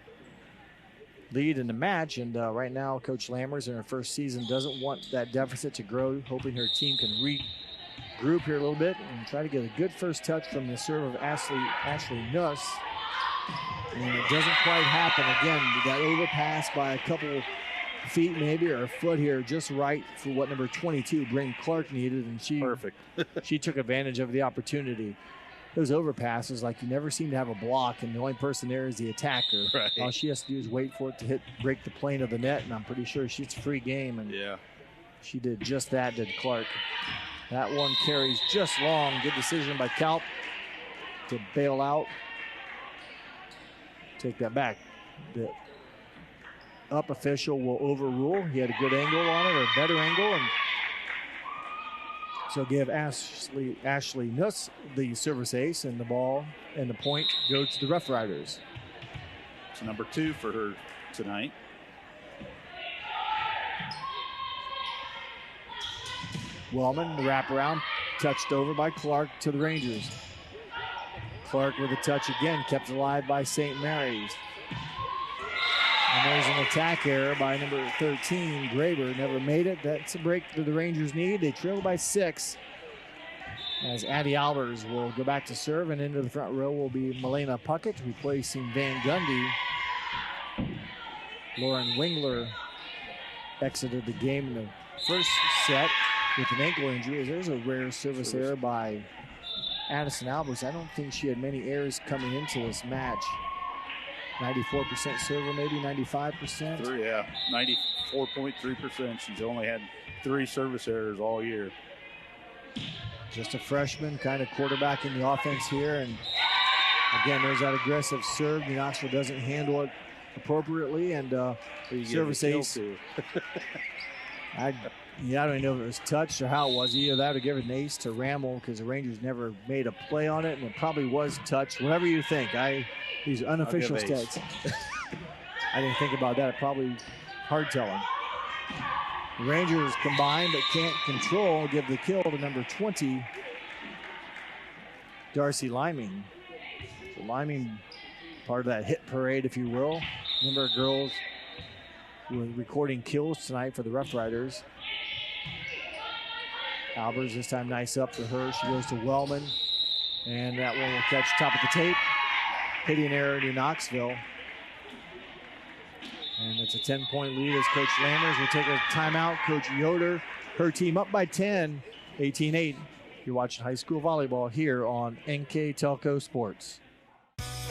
lead in the match, and right now Coach Lammers in her first season doesn't want that deficit to grow, hoping her team can regroup here a little bit and try to get a good first touch from the serve of Ashley Nuss. And it doesn't quite happen. Again, that overpass by a couple feet maybe, or a foot here, just right for what number 22, Bryn Clark, needed, and she took advantage of the opportunity. Those overpasses, like, you never seem to have a block, and the only person there is the attacker. Right. All she has to do is wait for it to break the plane of the net, and I'm pretty sure she's free game, and she did just that, did Clark. That one carries just long. Good decision by Kalp to bail out. Take that back. The up official will overrule. He had a good angle on it, or a better angle, and so give Ashley Nuss the service ace, and the ball and the point go to the Roughriders. It's number 2 for her tonight. Wellman, the wraparound, touched over by Clark to the Rangers. Clark with a touch again, kept alive by St. Mary's. And there's an attack error by number 13, Graber. Never made it. That's a break that the Rangers need. They trail by 6. As Addie Albers will go back to serve, and into the front row will be Milena Puckett, replacing Van Gundy. Lauren Wingler exited the game in the first set with an ankle injury. There's a rare service error by Addison Albers. I don't think she had many errors coming into this match. 94% server, maybe 95%. Yeah, 94.3%. She's only had 3 service errors all year. Just a freshman, kind of quarterbacking the offense here. And again, there's that aggressive serve. New Knoxville doesn't handle it appropriately, and service ace. I don't even know if it was touched or how it was. Either that or give an ace to Ramel, because the Rangers never made a play on it, and it probably was touched. Whatever you think. These unofficial stats. I didn't think about that. Probably hard telling. The Rangers combine but can't control. Give the kill to number 20, Darcy Liming. So Liming, part of that hit parade, if you will. A number of girls who are recording kills tonight for the Roughriders. Albers this time nice up to her. She goes to Wellman. And that one will catch top of the tape. Hitting error to Knoxville. And it's a 10-point lead as Coach Lammers will take a timeout. Coach Yoder, her team up by 10, 18-8. You're watching high school volleyball here on NKTelco Sports.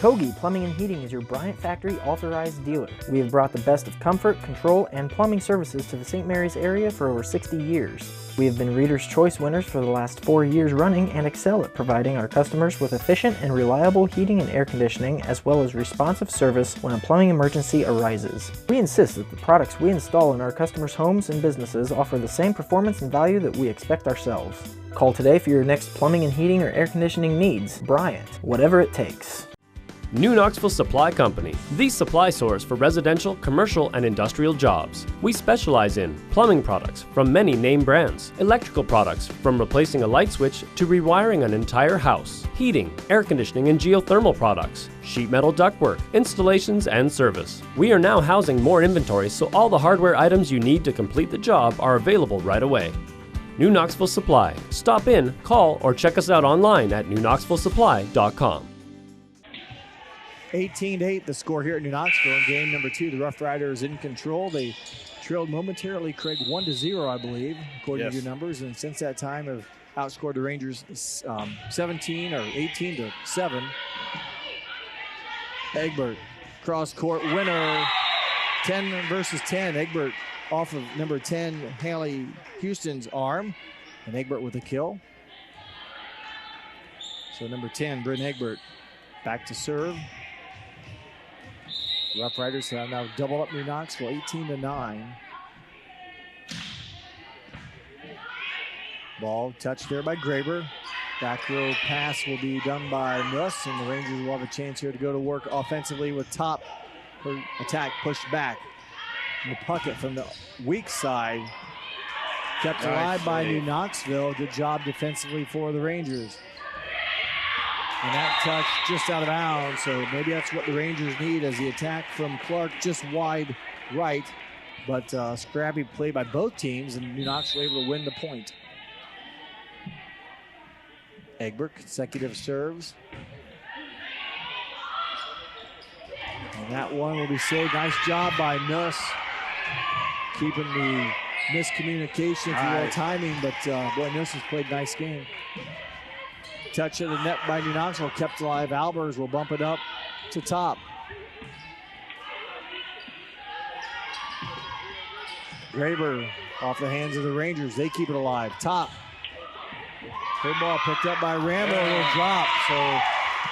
Kogi Plumbing and Heating is your Bryant Factory authorized dealer. We have brought the best of comfort, control, and plumbing services to the St. Mary's area for over 60 years. We have been Reader's Choice winners for the last 4 years running and excel at providing our customers with efficient and reliable heating and air conditioning, as well as responsive service when a plumbing emergency arises. We insist that the products we install in our customers' homes and businesses offer the same performance and value that we expect ourselves. Call today for your next plumbing and heating or air conditioning needs. Bryant, whatever it takes. New Knoxville Supply Company, the supply source for residential, commercial, and industrial jobs. We specialize in plumbing products from many name brands, electrical products from replacing a light switch to rewiring an entire house, heating, air conditioning, and geothermal products, sheet metal ductwork, installations, and service. We are now housing more inventory, so all the hardware items you need to complete the job are available right away. New Knoxville Supply. Stop in, call, or check us out online at newknoxvillesupply.com. 18-8 the score here at New Knoxville in game number 2. The Roughriders in control. They trailed momentarily, Craig, 1-0, I believe, according to your numbers. And since that time have outscored the Rangers 17 or 18-7. Egbert, cross-court winner, 10 versus 10. Egbert off of number 10, Haley Houston's arm. And Egbert with a kill. So number 10, Bryn Egbert, back to serve. Roughriders have now doubled up New Knoxville, 18-9. Ball touched there by Graber. Back row pass will be done by Nuss, and the Rangers will have a chance here to go to work offensively with top. Her attack pushed back. And the Puckett from the weak side kept alive by New Knoxville. Good job defensively for the Rangers. And that touch just out of bounds, so maybe that's what the Rangers need as the attack from Clark just wide right. But scrappy play by both teams, and New Knoxville able to win the point. Egbert, consecutive serves. And that one will be saved. Nice job by Nuss, keeping the miscommunication, if you will, timing, but boy, Nuss has played a nice game. Touch of the net by New Knoxville, kept alive. Albers will bump it up to top. Graber off the hands of the Rangers. They keep it alive. Top. Good ball picked up by Rambo. Will drop. So a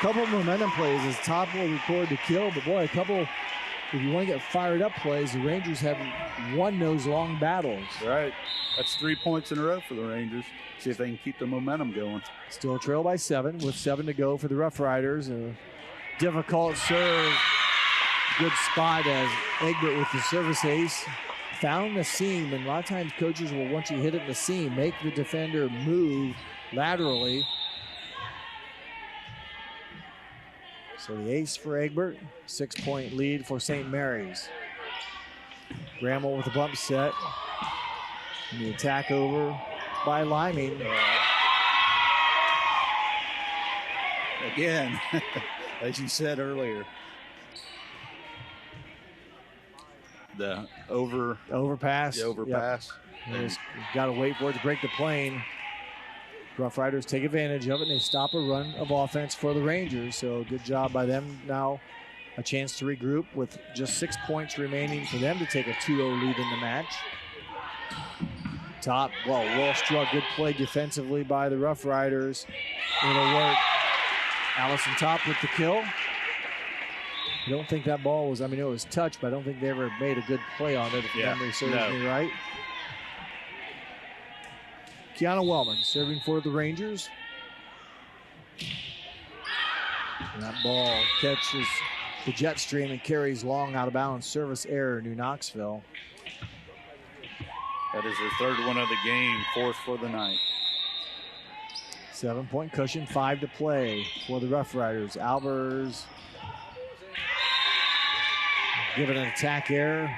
couple of momentum plays as Top will record the kill. But boy, a couple, if you want to get fired up plays, the Rangers have won those long battles. Right. That's 3 points in a row for the Rangers. See if they can keep the momentum going. Still trail by 7 with 7 to go for the Roughriders. A difficult serve. Good spot as Egbert with the service ace found the seam. And a lot of times coaches will, once you hit it in the seam, make the defender move laterally. So the ace for Egbert. 6-point lead for St. Mary's. Grammel with the bump set. And the attack over by Liming. Again, as you said earlier, the overpass. The overpass. Yep. Just got to wait for it to break the plane. Roughriders take advantage of it, and they stop a run of offense for the Rangers. So good job by them. Now a chance to regroup with just 6 points remaining for them to take a 2-0 lead in the match. Top, well struck. Good play defensively by the Roughriders. It'll work. Allison Top with the kill. I don't think that ball was, it was touched, but I don't think they ever made a good play on it, if memory serves me right. Kiana Wellman serving for the Rangers. And that ball catches the jet stream and carries long out of bounds. Service error, New Knoxville. That is their third one of the game, fourth for the night. 7-point cushion, 5 to play for the Roughriders. Albers give it an attack error,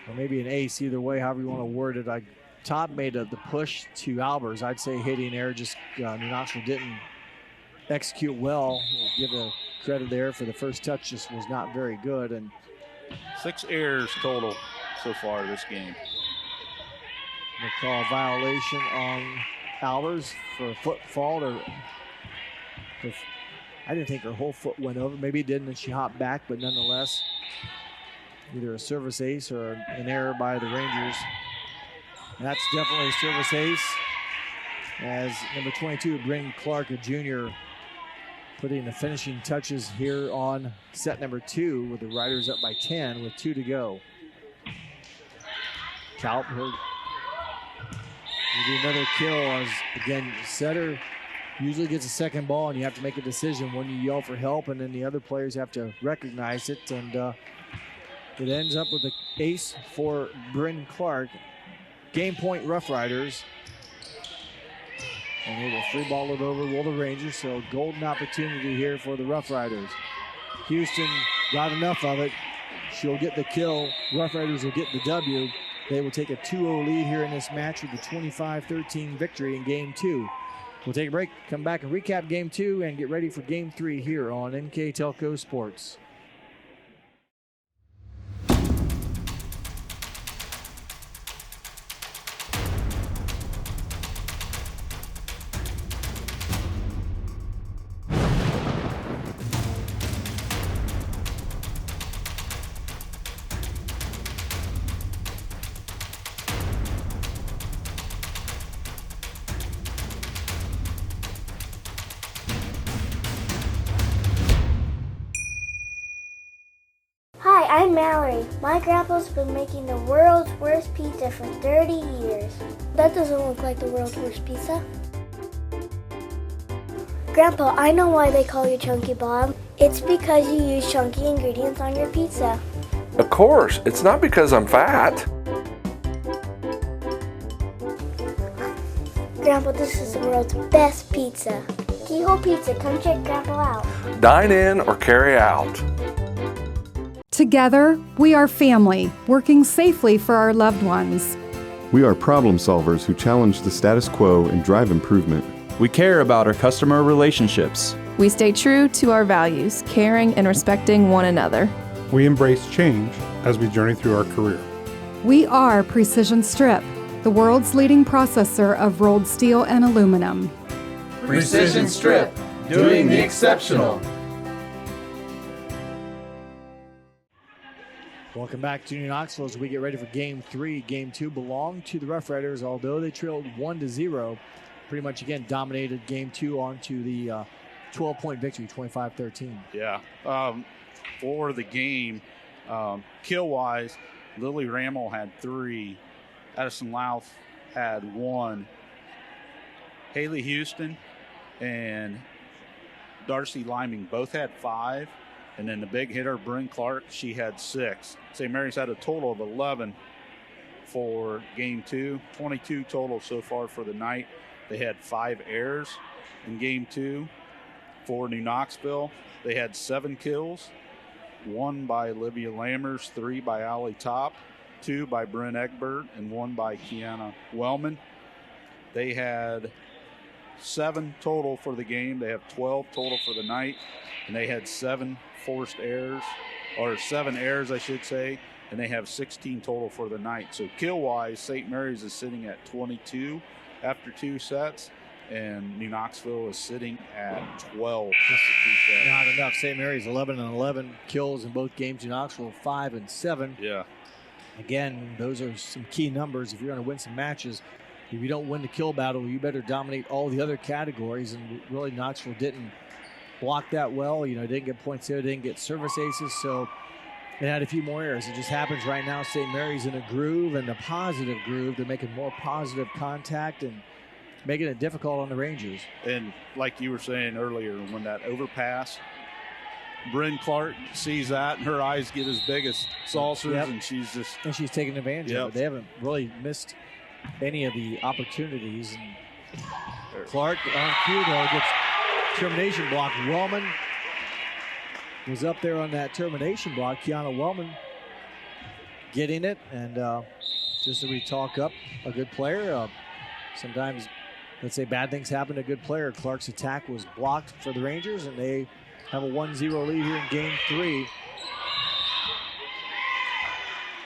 or maybe an ace, either way, however you want to word it. Top made the push to Albers. I'd say hitting error, just New Knoxville didn't execute well. Give a credit there for the first touch, just was not very good. And 6 errors total so far this game. They call a violation on Albers for a foot fault, or I didn't think her whole foot went over. Maybe it didn't, and she hopped back, but nonetheless, either a service ace or an error by the Rangers. And that's definitely a service ace, as number 22, Bryn Clark, a junior, putting the finishing touches here on set number 2, with the Riders up by 10 with 2 to go. Kalp, maybe another kill, as again, setter usually gets a second ball and you have to make a decision when you yell for help, and then the other players have to recognize it, and it ends up with an ace for Bryn Clark. Game point Roughriders. And they will free ball it over, will the Rangers, so golden opportunity here for the Roughriders. Houston got enough of it. She'll get the kill. Roughriders will get the W. They will take a 2-0 lead here in this match with a 25-13 victory in Game 2. We'll take a break, come back and recap Game 2 and get ready for Game 3 here on NKTelco Sports. I'm Mallory. My grandpa's been making the world's worst pizza for 30 years. That doesn't look like the world's worst pizza. Grandpa, I know why they call you Chunky Bob. It's because you use chunky ingredients on your pizza. Of course, it's not because I'm fat. Grandpa, this is the world's best pizza. Keyhole Pizza, come check Grandpa out. Dine in or carry out. Together, we are family, working safely for our loved ones. We are problem solvers who challenge the status quo and drive improvement. We care about our customer relationships. We stay true to our values, caring and respecting one another. We embrace change as we journey through our career. We are Precision Strip, the world's leading processor of rolled steel and aluminum. Precision Strip, doing the exceptional. Welcome back to New Knoxville as we get ready for Game 3. Game 2 belonged to the Roughriders, although they trailed 1-0. Pretty much, again, dominated Game 2 onto the 12-point victory, 25-13. Yeah. For the game, kill-wise, Lily Rammel had 3. Addison Louth had 1. Haley Houston and Darcy Liming both had 5. And then the big hitter, Bryn Clark, she had 6. St. Mary's had a total of 11 for Game 2. 22 total so far for the night. They had 5 errors in Game 2. For New Knoxville, they had 7 kills. 1 by Olivia Lammers, 3 by Allie Top, 2 by Bryn Egbert and 1 by Kiana Wellman. They had 7 total for the game. They have 12 total for the night, and they had 7 forced errors, or 7 errors, I should say, and they have 16 total for the night. So kill-wise, St. Mary's is sitting at 22 after 2 sets, and New Knoxville is sitting at 12 after 2 sets. Not enough. St. Mary's 11-11 kills in both games. New Knoxville 5-7. Yeah. Again, those are some key numbers. If you're going to win some matches, if you don't win the kill battle, you better dominate all the other categories. And really, Knoxville didn't block that well. You know, didn't get points there, didn't get service aces. So they had a few more errors. It just happens right now. St. Mary's in a groove, and a positive groove. They're making more positive contact and making it difficult on the Rangers. And like you were saying earlier, when that overpass, Bryn Clark sees that, and her eyes get as big as saucers, and she's taking advantage of it. They haven't really missed any of the opportunities. And Clark on cue, though, gets termination block. Wellman was up there on that termination block. Kiana Wellman getting it, and just as we talk up a good player, sometimes, let's say, bad things happen to a good player. Clark's attack was blocked for the Rangers, and they have a 1-0 lead here in Game 3.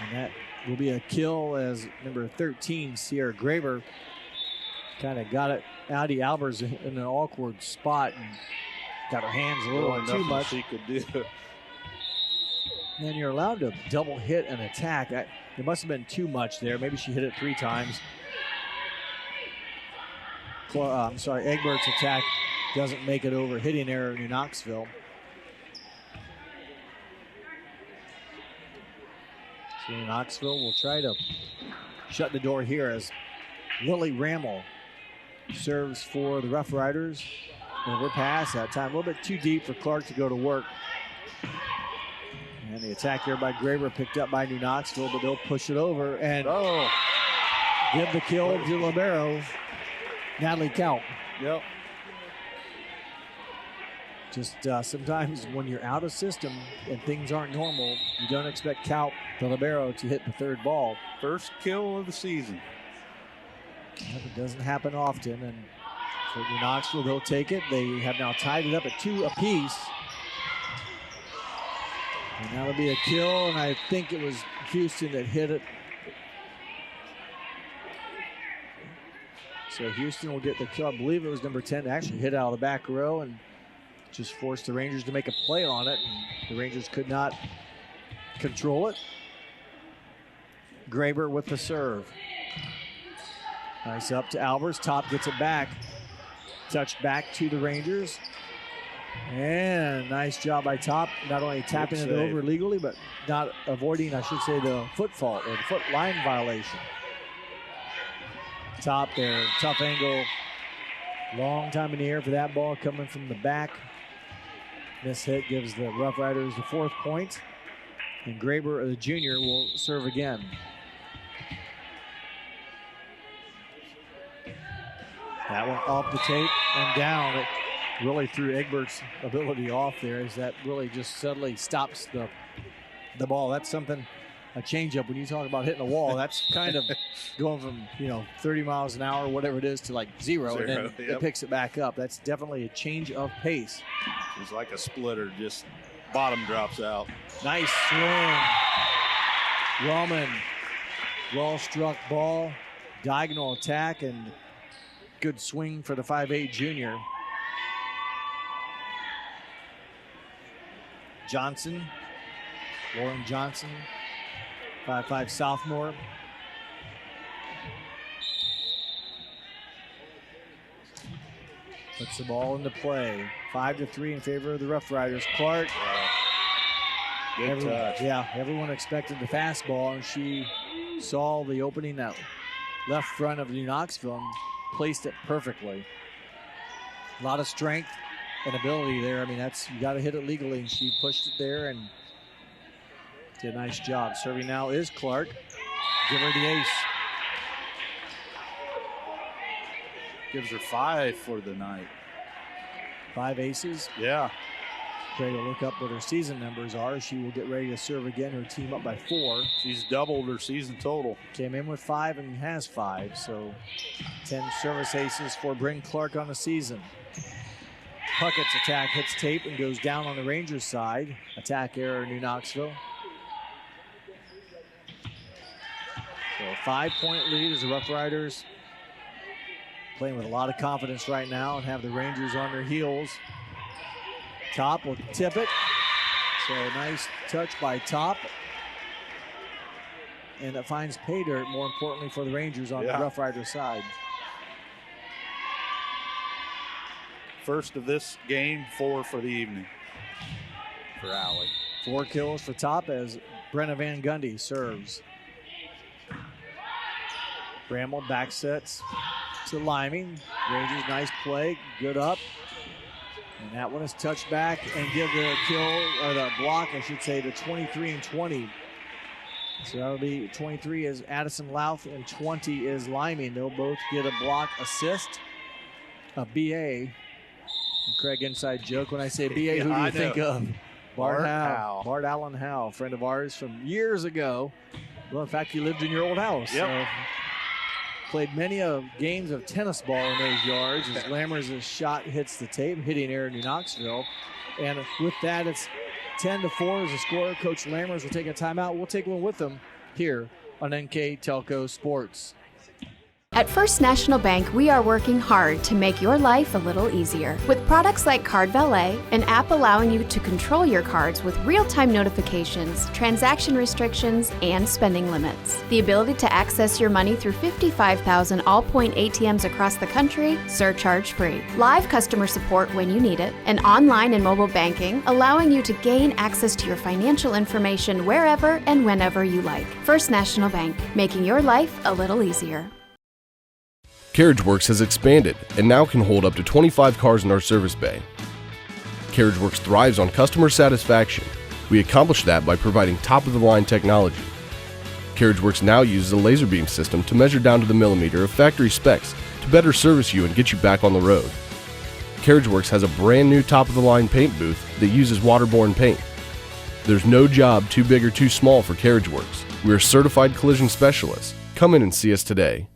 And that will be a kill as number 13, Sierra Graber, kind of got it. Audi Albers in an awkward spot and got her hands a little too much. She could do. And you're allowed to double hit an attack. There must have been too much there. Maybe she hit it 3 times. Egbert's attack doesn't make it over. Hitting error in New Knoxville. So New Knoxville will try to shut the door here as Lily Rammel serves for the Roughriders. Overpass that time. A little bit too deep for Clark to go to work. And the attack here by Graber picked up by New Knoxville, but they'll push it over and give the kill to libero Natalie Kaup. Yep. Just sometimes when you're out of system and things aren't normal, you don't expect Kaup, the libero, to hit the 3rd ball. First kill of the season. It doesn't happen often, and for New Knoxville, they'll take it. They have now tied it up at 2 apiece. And that'll be a kill, and I think it was Houston that hit it. So Houston will get the kill. I believe it was number 10 to actually hit out of the back row and just forced the Rangers to make a play on it, and the Rangers could not control it. Graber with the serve. Nice up to Albers. Top gets it back. Touch back to the Rangers. And nice job by Top, not only tapping it over legally, but not avoiding, I should say, the foot fault or the foot line violation. Top there, tough angle. Long time in the air for that ball coming from the back. This hit gives the Roughriders the 4th point. And Graber, the junior, will serve again. That one off the tape and down. It really threw Egbert's ability off there, as that really just suddenly stops the ball. That's something, a changeup. When you talk about hitting a wall, that's kind of going from 30 miles an hour, whatever it is, to like zero, and then it picks it back up. That's definitely a change of pace. It's like a splitter, just bottom drops out. Nice swing. Wellman, well-struck ball, diagonal attack, and good swing for the 5'8 junior. Johnson, Lauren Johnson, 5'5 sophomore. Puts the ball into play. 5-3 in favor of the Roughriders. Clark. Good touch. Everyone expected the fastball, and she saw the opening at left front of New Knoxville and placed it perfectly. A lot of strength and ability there. I mean, you got to hit it legally, and she pushed it there and did a nice job. Serving now is Clark. Give her the ace. Gives her 5 for the night. 5 aces. Yeah. Craig will look up what her season numbers are. She will get ready to serve again. Her team up by 4. She's doubled her season total. Came in with 5 and has 5, so 10 service aces for Bryn Clark on the season. Puckett's attack hits tape and goes down on the Rangers side. Attack error, New Knoxville. So a 5-point lead as the Roughriders playing with a lot of confidence right now and have the Rangers on their heels. Top will tip it. So a nice touch by Top. And it finds pay dirt, more importantly, for the Rangers on the Roughriders side. First of this game, 4 for the evening for Allie. 4 kills for Top as Brenna Van Gundy serves. Bramble back sets to Liming. Rangers, nice play, good up. And that one is touched back and give the kill, or the block, I should say, to 23 and 20. So that'll be 23 is Addison Louth and 20 is Liming. They'll both get a block assist. A BA. And Craig, inside joke, when I say BA, who do you think of? Bart Howe. Bart Allen Howe, friend of ours from years ago. Well, in fact, he lived in your old house. Yep. So played many games of tennis ball in those yards as Lammers' shot hits the tape, hitting Aaron New Knoxville. And with that, it's 10-4 as the score. Coach Lammers will take a timeout. We'll take one with them here on NKTelco Sports. At First National Bank, we are working hard to make your life a little easier. With products like Card Valet, an app allowing you to control your cards with real-time notifications, transaction restrictions, and spending limits. The ability to access your money through 55,000 all-point ATMs across the country, surcharge-free. Live customer support when you need it, and online and mobile banking, allowing you to gain access to your financial information wherever and whenever you like. First National Bank, making your life a little easier. CarriageWorks has expanded and now can hold up to 25 cars in our service bay. CarriageWorks thrives on customer satisfaction. We accomplish that by providing top-of-the-line technology. CarriageWorks now uses a laser beam system to measure down to the millimeter of factory specs to better service you and get you back on the road. CarriageWorks has a brand new top-of-the-line paint booth that uses waterborne paint. There's no job too big or too small for CarriageWorks. We are certified collision specialists. Come in and see us today.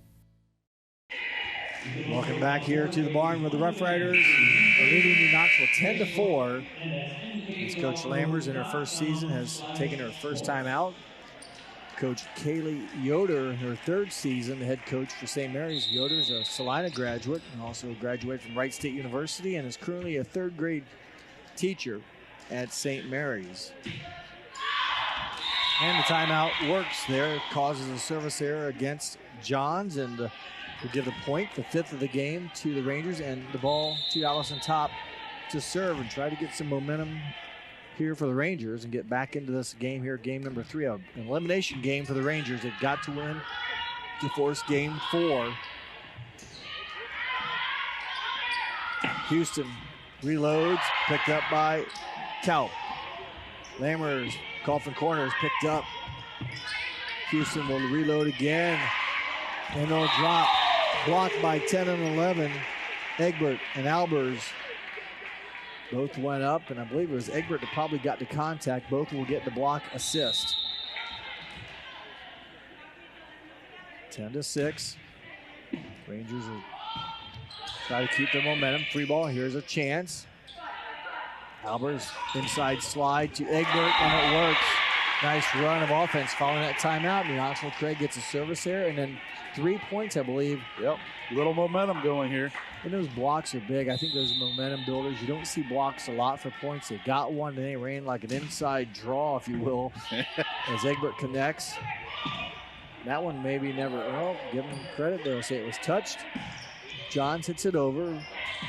Welcome back here to the barn where the Roughriders are leading New Knoxville 10-4. As Coach Lammers in her first season has taken her first time out. Coach Kaylee Yoder in her 3rd season, the head coach for St. Mary's. Yoder's a Salina graduate and also graduated from Wright State University and is currently a 3rd grade teacher at St. Mary's. And the timeout works there. It causes a service error against Johns and will give the point, the 5th of the game, to the Rangers, and the ball to Allison Top to serve and try to get some momentum here for the Rangers and get back into this game here, game number 3. An elimination game for the Rangers. They've got to win to force game 4. Houston reloads, picked up by Kaut. Lammers, Coffin corner is picked up. Houston will reload again, and they'll drop. Blocked by 10 and 11. Egbert and Albers both went up, and I believe it was Egbert that probably got to contact. Both will get the block assist. 10-6. Rangers will try to keep their momentum. Free ball, here's a chance. Albers inside slide to Egbert, and it works. Nice run of offense following that timeout. New Knoxville Craig gets a service there, and then 3 points, I believe. Yep, little momentum going here. And those blocks are big. I think those are momentum builders. You don't see blocks a lot for points. They got one, and they ran like an inside draw, if you will, as Egbert connects. That one maybe never, well, give him credit. They'll say it was touched. Johns hits it over.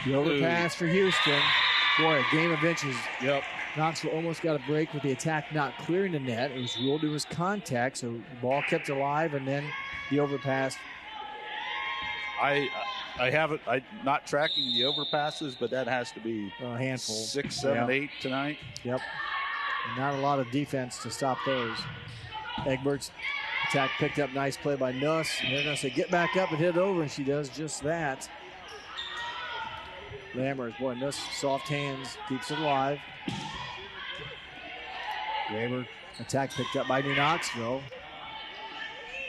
The overpass for Houston. Boy, a game of inches. Yep. Knoxville almost got a break with the attack not clearing the net. It was ruled it was contact, so the ball kept alive, and then the overpass. I'm not tracking the overpasses, but that has to be a handful. 6, 7, 8 tonight. Yep. Not a lot of defense to stop those. Egbert's attack picked up, nice play by Nuss. And they're going to say, get back up and hit it over, and she does just that. Lammers, boy, Nuss, soft hands, keeps it alive. Graber, attack picked up by New Knoxville.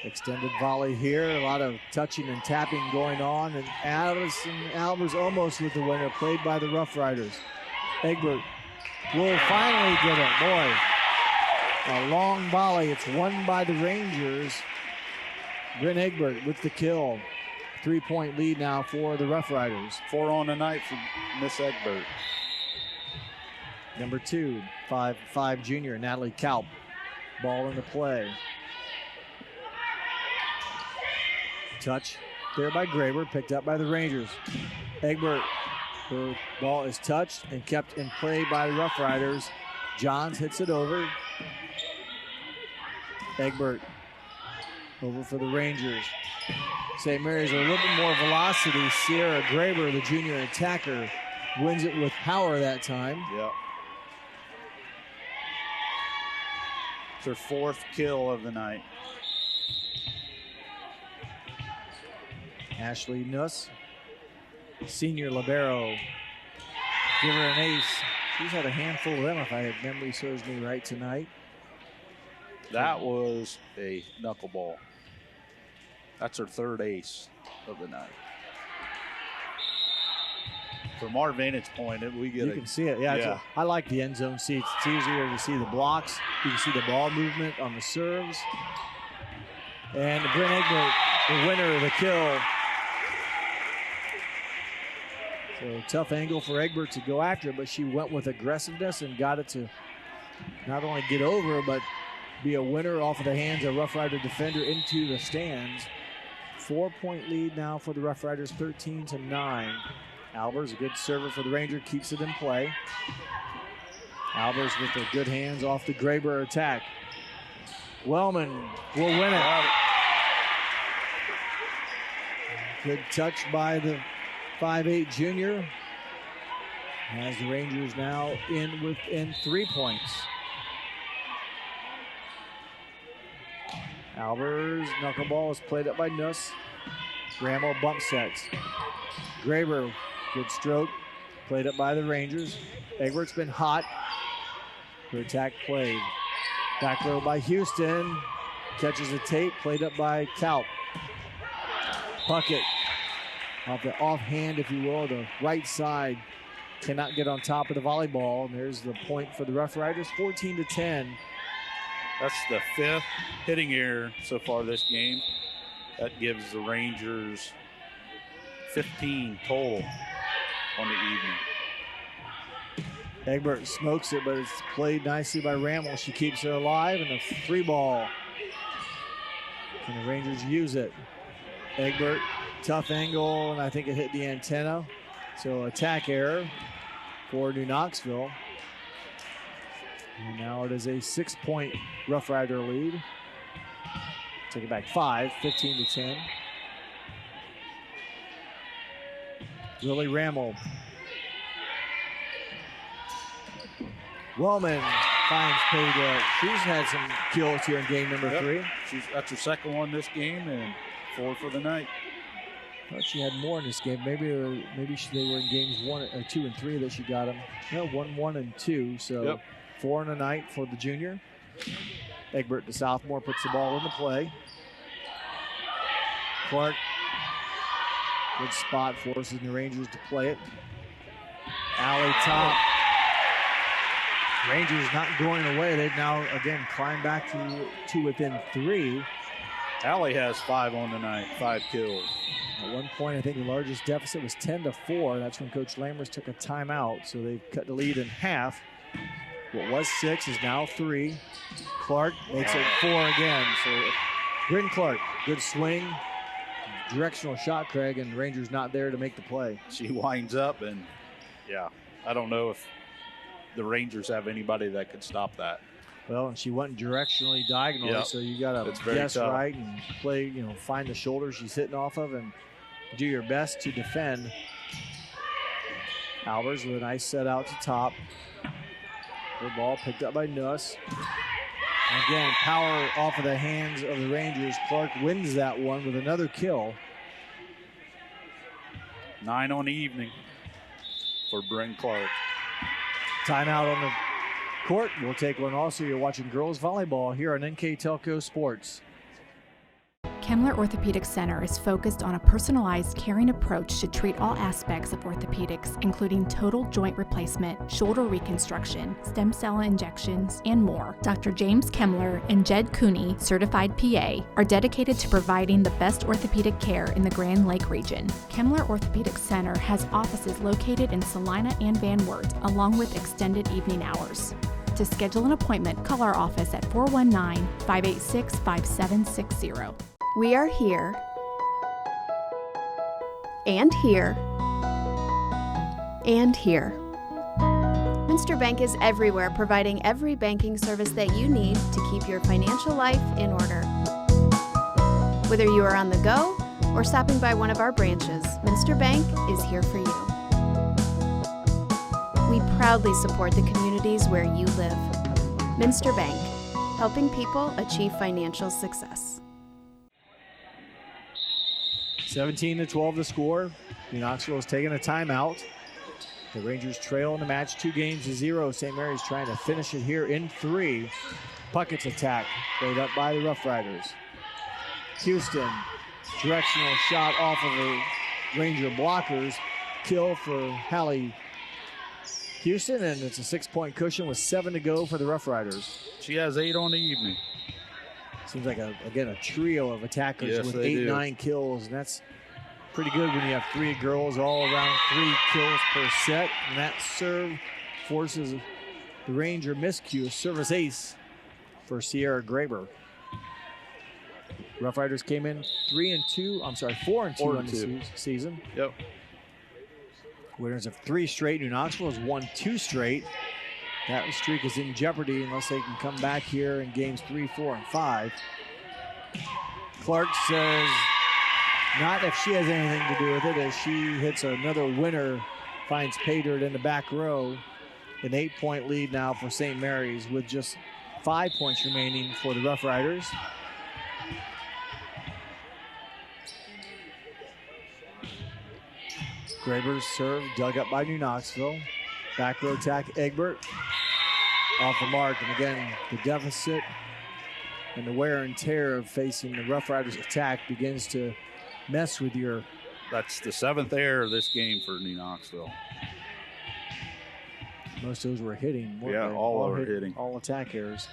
Extended volley here, a lot of touching and tapping going on, and Addison Albers almost with the winner, played by the Roughriders. Egbert will finally get it. Boy, a long volley. It's won by the Rangers. Bryn Egbert with the kill. 3-point lead now for the Roughriders. 4 on the night for Miss Egbert. Number 2, 5'5" junior, Natalie Kaup. Ball into play. Touch there by Graber, picked up by the Rangers. Egbert, her ball is touched and kept in play by the Roughriders. Johns hits it over. Egbert over for the Rangers. St. Mary's a little bit more velocity. Sierra Graber, the junior attacker, wins it with power that time. Yep. It's her 4th kill of the night. Ashley Nuss, senior libero. Give her an ace. She's had a handful of them, if memory serves me right, tonight. That was a knuckleball. That's her 3rd ace of the night. From our vantage point, we get you can see it. Yeah. I like the end zone seats. It's easier to see the blocks. You can see the ball movement on the serves. And Bryn Egbert, the winner of the kill. So tough angle for Egbert to go after it, but she went with aggressiveness and got it to not only get over, but be a winner off of the hands of Rough Rider defender into the stands. 4-point lead now for the Rough Riders, 13-9. Albers, a good server for the Ranger, keeps it in play. Albers with the good hands off the Graber attack. Wellman will win it. Good touch by the 5'8" junior. Has the Rangers now within 3 points. Albers, knuckleball is played up by Nuss. Gramo bump sets. Graber, good stroke, played up by the Rangers. Egbert's been hot. Her attack played. Back row by Houston. Catches a tape, played up by Kaup. Puckett, off the offhand, if you will, the right side. Cannot get on top of the volleyball. And there's the point for the Rough Riders, 14-10. That's the 5th hitting error so far this game. That gives the Rangers 15 total on the evening. Egbert smokes it, but it's played nicely by Rammel. She keeps it alive, and a free ball. Can the Rangers use it? Egbert, tough angle, and I think it hit the antenna. So attack error for New Knoxville. And now it is a 6-point Rough Rider lead. Take it back 5, 15-10. Lily Rammel. Wellman finds paydirt. She's had some kills here in game number 3. That's her 2nd one this game and 4 for the night. I thought she had more in this game. Maybe they were in games 2 and 3 that she got them. No, 1, 1, and 2. So 4 in a night for the junior. Egbert, the sophomore, puts the ball into play. Clark, good spot, forces the Rangers to play it. Alley top. Rangers not going away. They've now, again, climbed back to within 3. Alley has 5 on the night, 5 kills. At one point, I think the largest deficit was 10-4. That's when Coach Lammers took a timeout, so they've cut the lead in half. What was 6 is now 3. Clark makes it 4 again. So Bryn Clark, good swing, directional shot, Craig, and Rangers not there to make the play. She winds up, and I don't know if the Rangers have anybody that could stop that. Well, and she went directionally, diagonally, so you got to guess tough. Right and play, find the shoulder she's hitting off of and do your best to defend. Albers with a nice set out to top. Good ball picked up by Nuss. Again, power off of the hands of the Rangers. Clark wins that one with another kill. 9 on the evening for Bryn Clark. Timeout on the court. We'll take one also. You're watching girls volleyball here on NKTelco Sports. Kemmler Orthopedic Center is focused on a personalized, caring approach to treat all aspects of orthopedics, including total joint replacement, shoulder reconstruction, stem cell injections, and more. Dr. James Kemmler and Jed Cooney, certified PA, are dedicated to providing the best orthopedic care in the Grand Lake region. Kemmler Orthopedic Center has offices located in Salina and Van Wert, along with extended evening hours. To schedule an appointment, call our office at 419-586-5760. We are here, and here, and here. Minster Bank is everywhere, providing every banking service that you need to keep your financial life in order. Whether you are on the go or stopping by one of our branches, Minster Bank is here for you. We proudly support the communities where you live. Minster Bank, helping people achieve financial success. 17-12 the score. New Knoxville is taking a timeout. The Rangers trail in the match 2-0. St. Mary's trying to finish it here in 3. Puckett's attack played up by the Roughriders. Houston, directional shot off of the Ranger blockers. Kill for Hallie Houston, and it's a 6-point cushion with 7 to go for the Roughriders. She has 8 on the evening. Seems like, a trio of attackers yes, with they 8-9 kills, and that's pretty good when you have 3 girls all around 3 kills per set. And that serve forces the Ranger miscue, service ace for Sierra Graber. Roughriders came in 4-2 on the season. Yep. Winners of 3 straight. New Knoxville has won 2 straight. That streak is in jeopardy unless they can come back here in games 3, 4, and 5. Clark says not if she has anything to do with it, as she hits another winner, finds pay dirt in the back row. An 8-point lead now for St. Mary's with just 5 points remaining for the Roughriders. Graber's serve dug up by New Knoxville. Back row attack, Egbert. Off the mark, and again, the deficit and the wear and tear of facing the Roughriders attack begins to mess with your... That's the 7th error of this game for New Knoxville. Most of those were hitting. Yeah, all were hitting. All attack errors.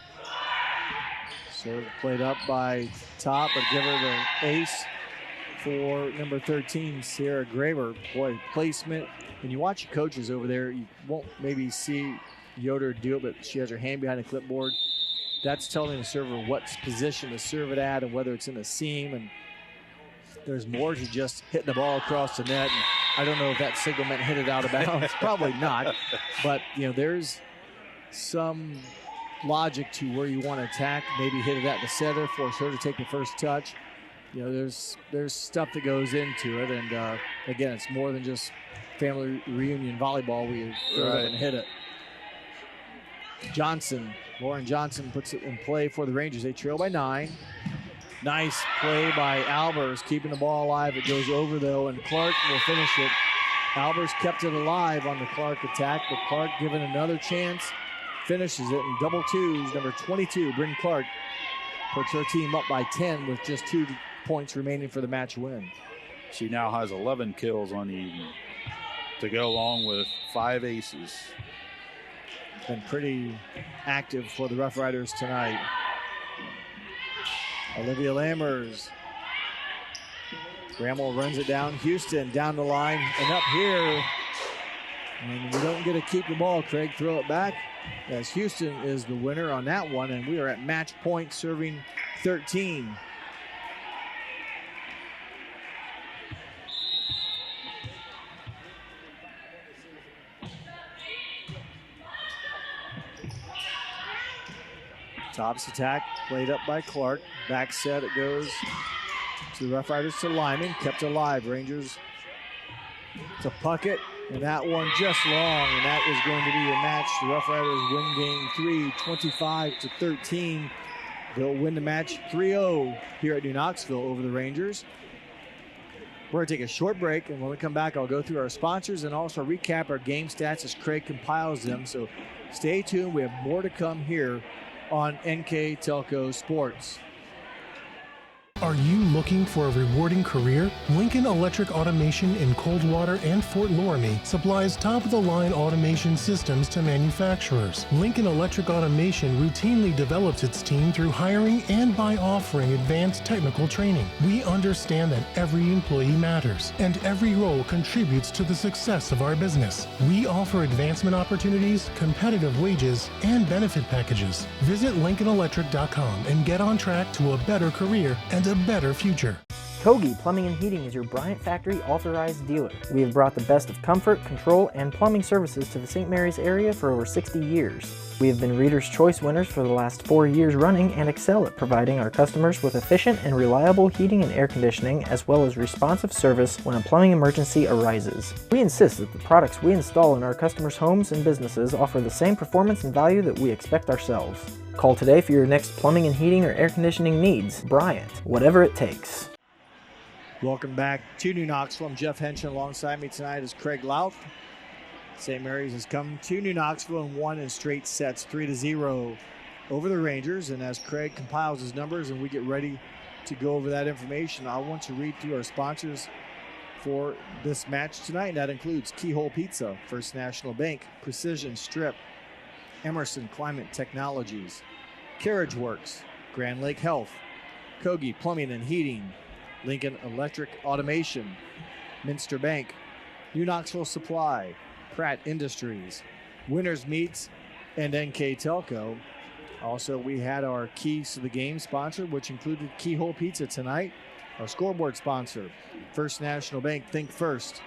Serve played up by Top, but give her the ace for number 13, Sierra Graber. Boy, placement. When you watch your coaches over there, you won't maybe see Yoder do it, but she has her hand behind the clipboard. That's telling the server what position to serve it at and whether it's in the seam. And there's more to just hitting the ball across the net. And I don't know if that signal meant hit it out of bounds. Probably not. But, there's some logic to where you want to attack. Maybe hit it at the center, force her to take the first touch. There's stuff that goes into it. And, again, it's more than just family reunion volleyball where you throw it up and hit it. Lauren Johnson puts it in play for the Rangers. They trail by 9. Nice play by Albers, keeping the ball alive. It goes over, though, and Clark will finish it. Albers kept it alive on the Clark attack, but Clark given another chance, finishes it in double twos. Number 22, Bryn Clark, puts her team up by 10 with just 2 points remaining for the match win. She now has 11 kills on the evening to go along with 5 aces. Been pretty active for the Roughriders tonight. Olivia Lammers. Bramwell runs it down. Houston down the line and up here. And we don't get to keep the ball, Craig. Throw it back as Houston is the winner on that one. And we are at match point, serving 13. Top's attack played up by Clark. Back set, it goes to the Roughriders to Lyman. Kept alive. Rangers to Puckett. And that one just long. And that is going to be a match. The Roughriders win game 3, 25-13. They'll win the match 3-0 here at New Knoxville over the Rangers. We're going to take a short break, and when we come back, I'll go through our sponsors and also recap our game stats as Craig compiles them. So stay tuned. We have more to come here on NKTelco Sports. Are you looking for a rewarding career? Lincoln Electric Automation in Coldwater and Fort Loramie supplies top-of-the-line automation systems to manufacturers. Lincoln Electric Automation routinely develops its team through hiring and by offering advanced technical training. We understand that every employee matters, and every role contributes to the success of our business. We offer advancement opportunities, competitive wages, and benefit packages. Visit LincolnElectric.com and get on track to a better career and a better future. Kogi Plumbing and Heating is your Bryant Factory authorized dealer. We have brought the best of comfort, control, and plumbing services to the St. Mary's area for over 60 years. We have been Reader's Choice winners for the last 4 years running and excel at providing our customers with efficient and reliable heating and air conditioning, as well as responsive service when a plumbing emergency arises. We insist that the products we install in our customers' homes and businesses offer the same performance and value that we expect ourselves. Call today for your next plumbing and heating or air conditioning needs. Bryant, whatever it takes. Welcome back to New Knoxville. I'm Jeff Henson. Alongside me tonight is Craig Louth. St. Mary's has come to New Knoxville and won in straight sets 3-0 over the Rangers. And as Craig compiles his numbers and we get ready to go over that information, I want to read through our sponsors for this match tonight. And that includes Keyhole Pizza, First National Bank, Precision Strip, Emerson Climate Technologies, Carriage Works, Grand Lake Health, Kogi Plumbing and Heating, Lincoln Electric Automation, Minster Bank, New Knoxville Supply, Pratt Industries, Winners Meats, and NKTelco. Also, we had our Keys to the Game sponsor, which included Keyhole Pizza tonight. Our scoreboard sponsor, First National Bank, Think First.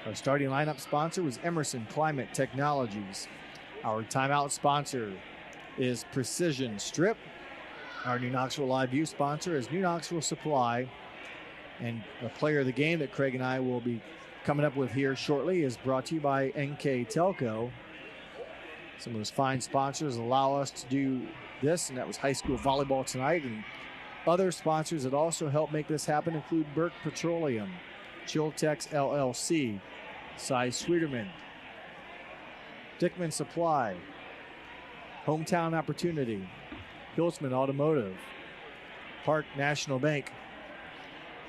Our starting lineup sponsor was Emerson Climate Technologies. Our timeout sponsor is Precision Strip. Our New Knoxville Live View sponsor is New Knoxville Supply. And a player of the game that Craig and I will be coming up with here shortly is brought to you by NKTelco. Some of those fine sponsors allow us to do this, and that was high school volleyball tonight. And other sponsors that also help make this happen include Burke Petroleum, Chiltex LLC, Cy Sweeterman, Dickman Supply, Hometown Opportunity, Hiltzman Automotive, Park National Bank,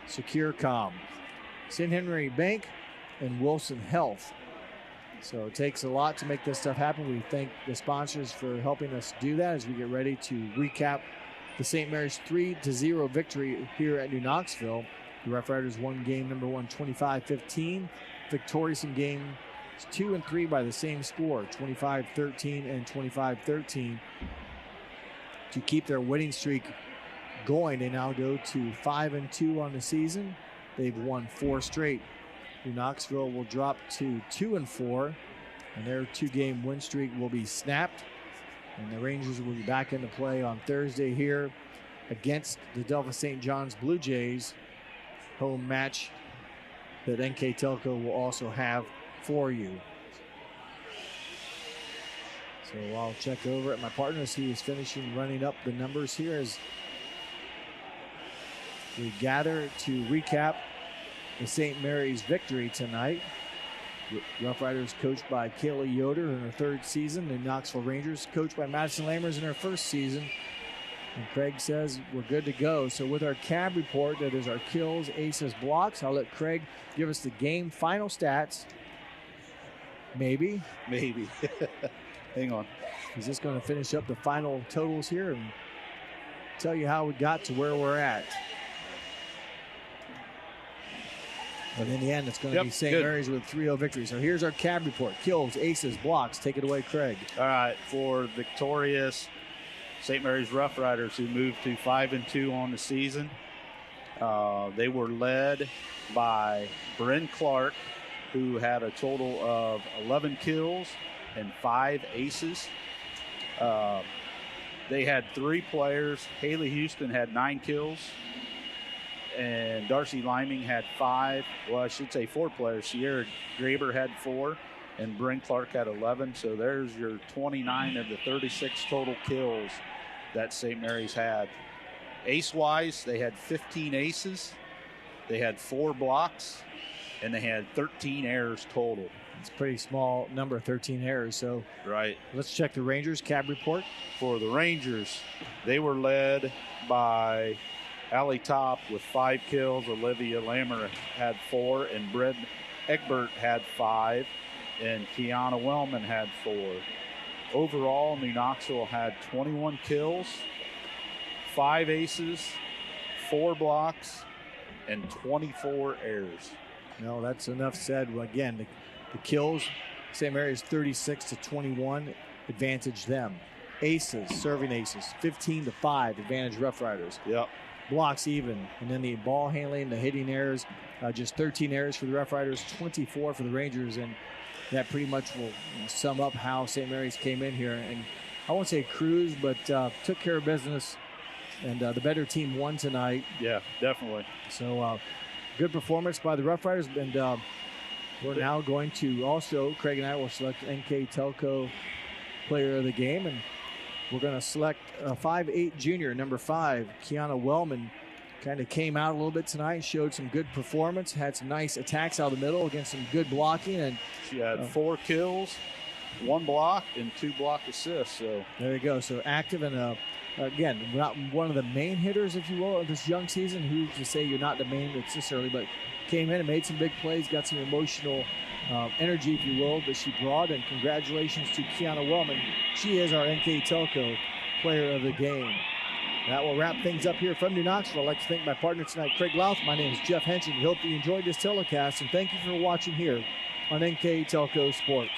SecureCom, St. Henry Bank, and Wilson Health. So it takes a lot to make this stuff happen. We thank the sponsors for helping us do that as we get ready to recap the St. Mary's 3-0 victory here at New Knoxville. The Roughriders won game number 1 25-15, victorious in game 2 and 3 by the same score, 25-13 and 25-13. To keep their winning streak going, they now go to 5-2 on the season. They've won 4 straight. New Knoxville will drop to 2-4, and their 2-game win streak will be snapped. And the Rangers will be back into play on Thursday here against the Delta St. John's Blue Jays. Home match that NKTelco will also have for you. So I'll check over at my partner as he is finishing running up the numbers here as we gather to recap the St. Mary's victory tonight. Roughriders coached by Kayla Yoder in her 3rd season. The Knoxville Rangers coached by Madison Lammers in her 1st season. And Craig says we're good to go. So with our CAB report, that is our kills, aces, blocks, I'll let Craig give us the game final stats. Maybe. Hang on. He's just going to finish up the final totals here and tell you how we got to where we're at. But in the end, it's going to be St. Mary's with 3-0 victory. So here's our CAB report. Kills, aces, blocks. Take it away, Craig. All right. For victorious St. Mary's Roughriders, who moved to 5-2 on the season, they were led by Bryn Clark, who had a total of 11 kills and 5 aces. They had 3 players. Haley Houston had 9 kills. And Darcy Liming had 5. Well, I should say 4 players. Sierra Graber had 4. And Bryn Clark had 11. So there's your 29 of the 36 total kills that St. Mary's had. Ace-wise, they had 15 aces. They had 4 blocks, and they had 13 errors total. It's a pretty small number, 13 errors. So right. Let's check the Rangers cab report. For the Rangers, they were led by Allie Top with 5 kills. Olivia Lammer had 4, and Brett Egbert had 5, and Kiana Wellman had 4. Overall, New Knoxville had 21 kills, 5 aces, 4 blocks, and 24 errors. No, that's enough said. Well, again, the kills, St. Mary's 36-21, advantage them. Aces, serving aces, 15-5, advantage Roughriders. Yep. Blocks even. And then the ball handling, the hitting errors, just 13 errors for the Roughriders, 24 for the Rangers. And that pretty much will sum up how St. Mary's came in here. And I won't say cruise, but took care of business. And the better team won tonight. Yeah, definitely. So good performance by the Roughriders. And we're now going to also, Craig and I will select NKTelco player of the game. And we're going to select a 5'8 junior, number 5, Kiana Wellman. Kind of came out a little bit tonight, showed some good performance, had some nice attacks out of the middle against some good blocking. And she had 4 kills, 1 block, and 2 block assists. So there you go. So active and again, not one of the main hitters, if you will, of this young season. Who's to say you're not the main necessarily, but came in and made some big plays, got some emotional energy, if you will, that she brought. And congratulations to Kiana Wellman. She is our NKTelco player of the game. That will wrap things up here from New Knoxville. I'd like to thank my partner tonight, Craig Louth. My name is Jeff Henson. We hope you enjoyed this telecast, and thank you for watching here on NKTelco Sports.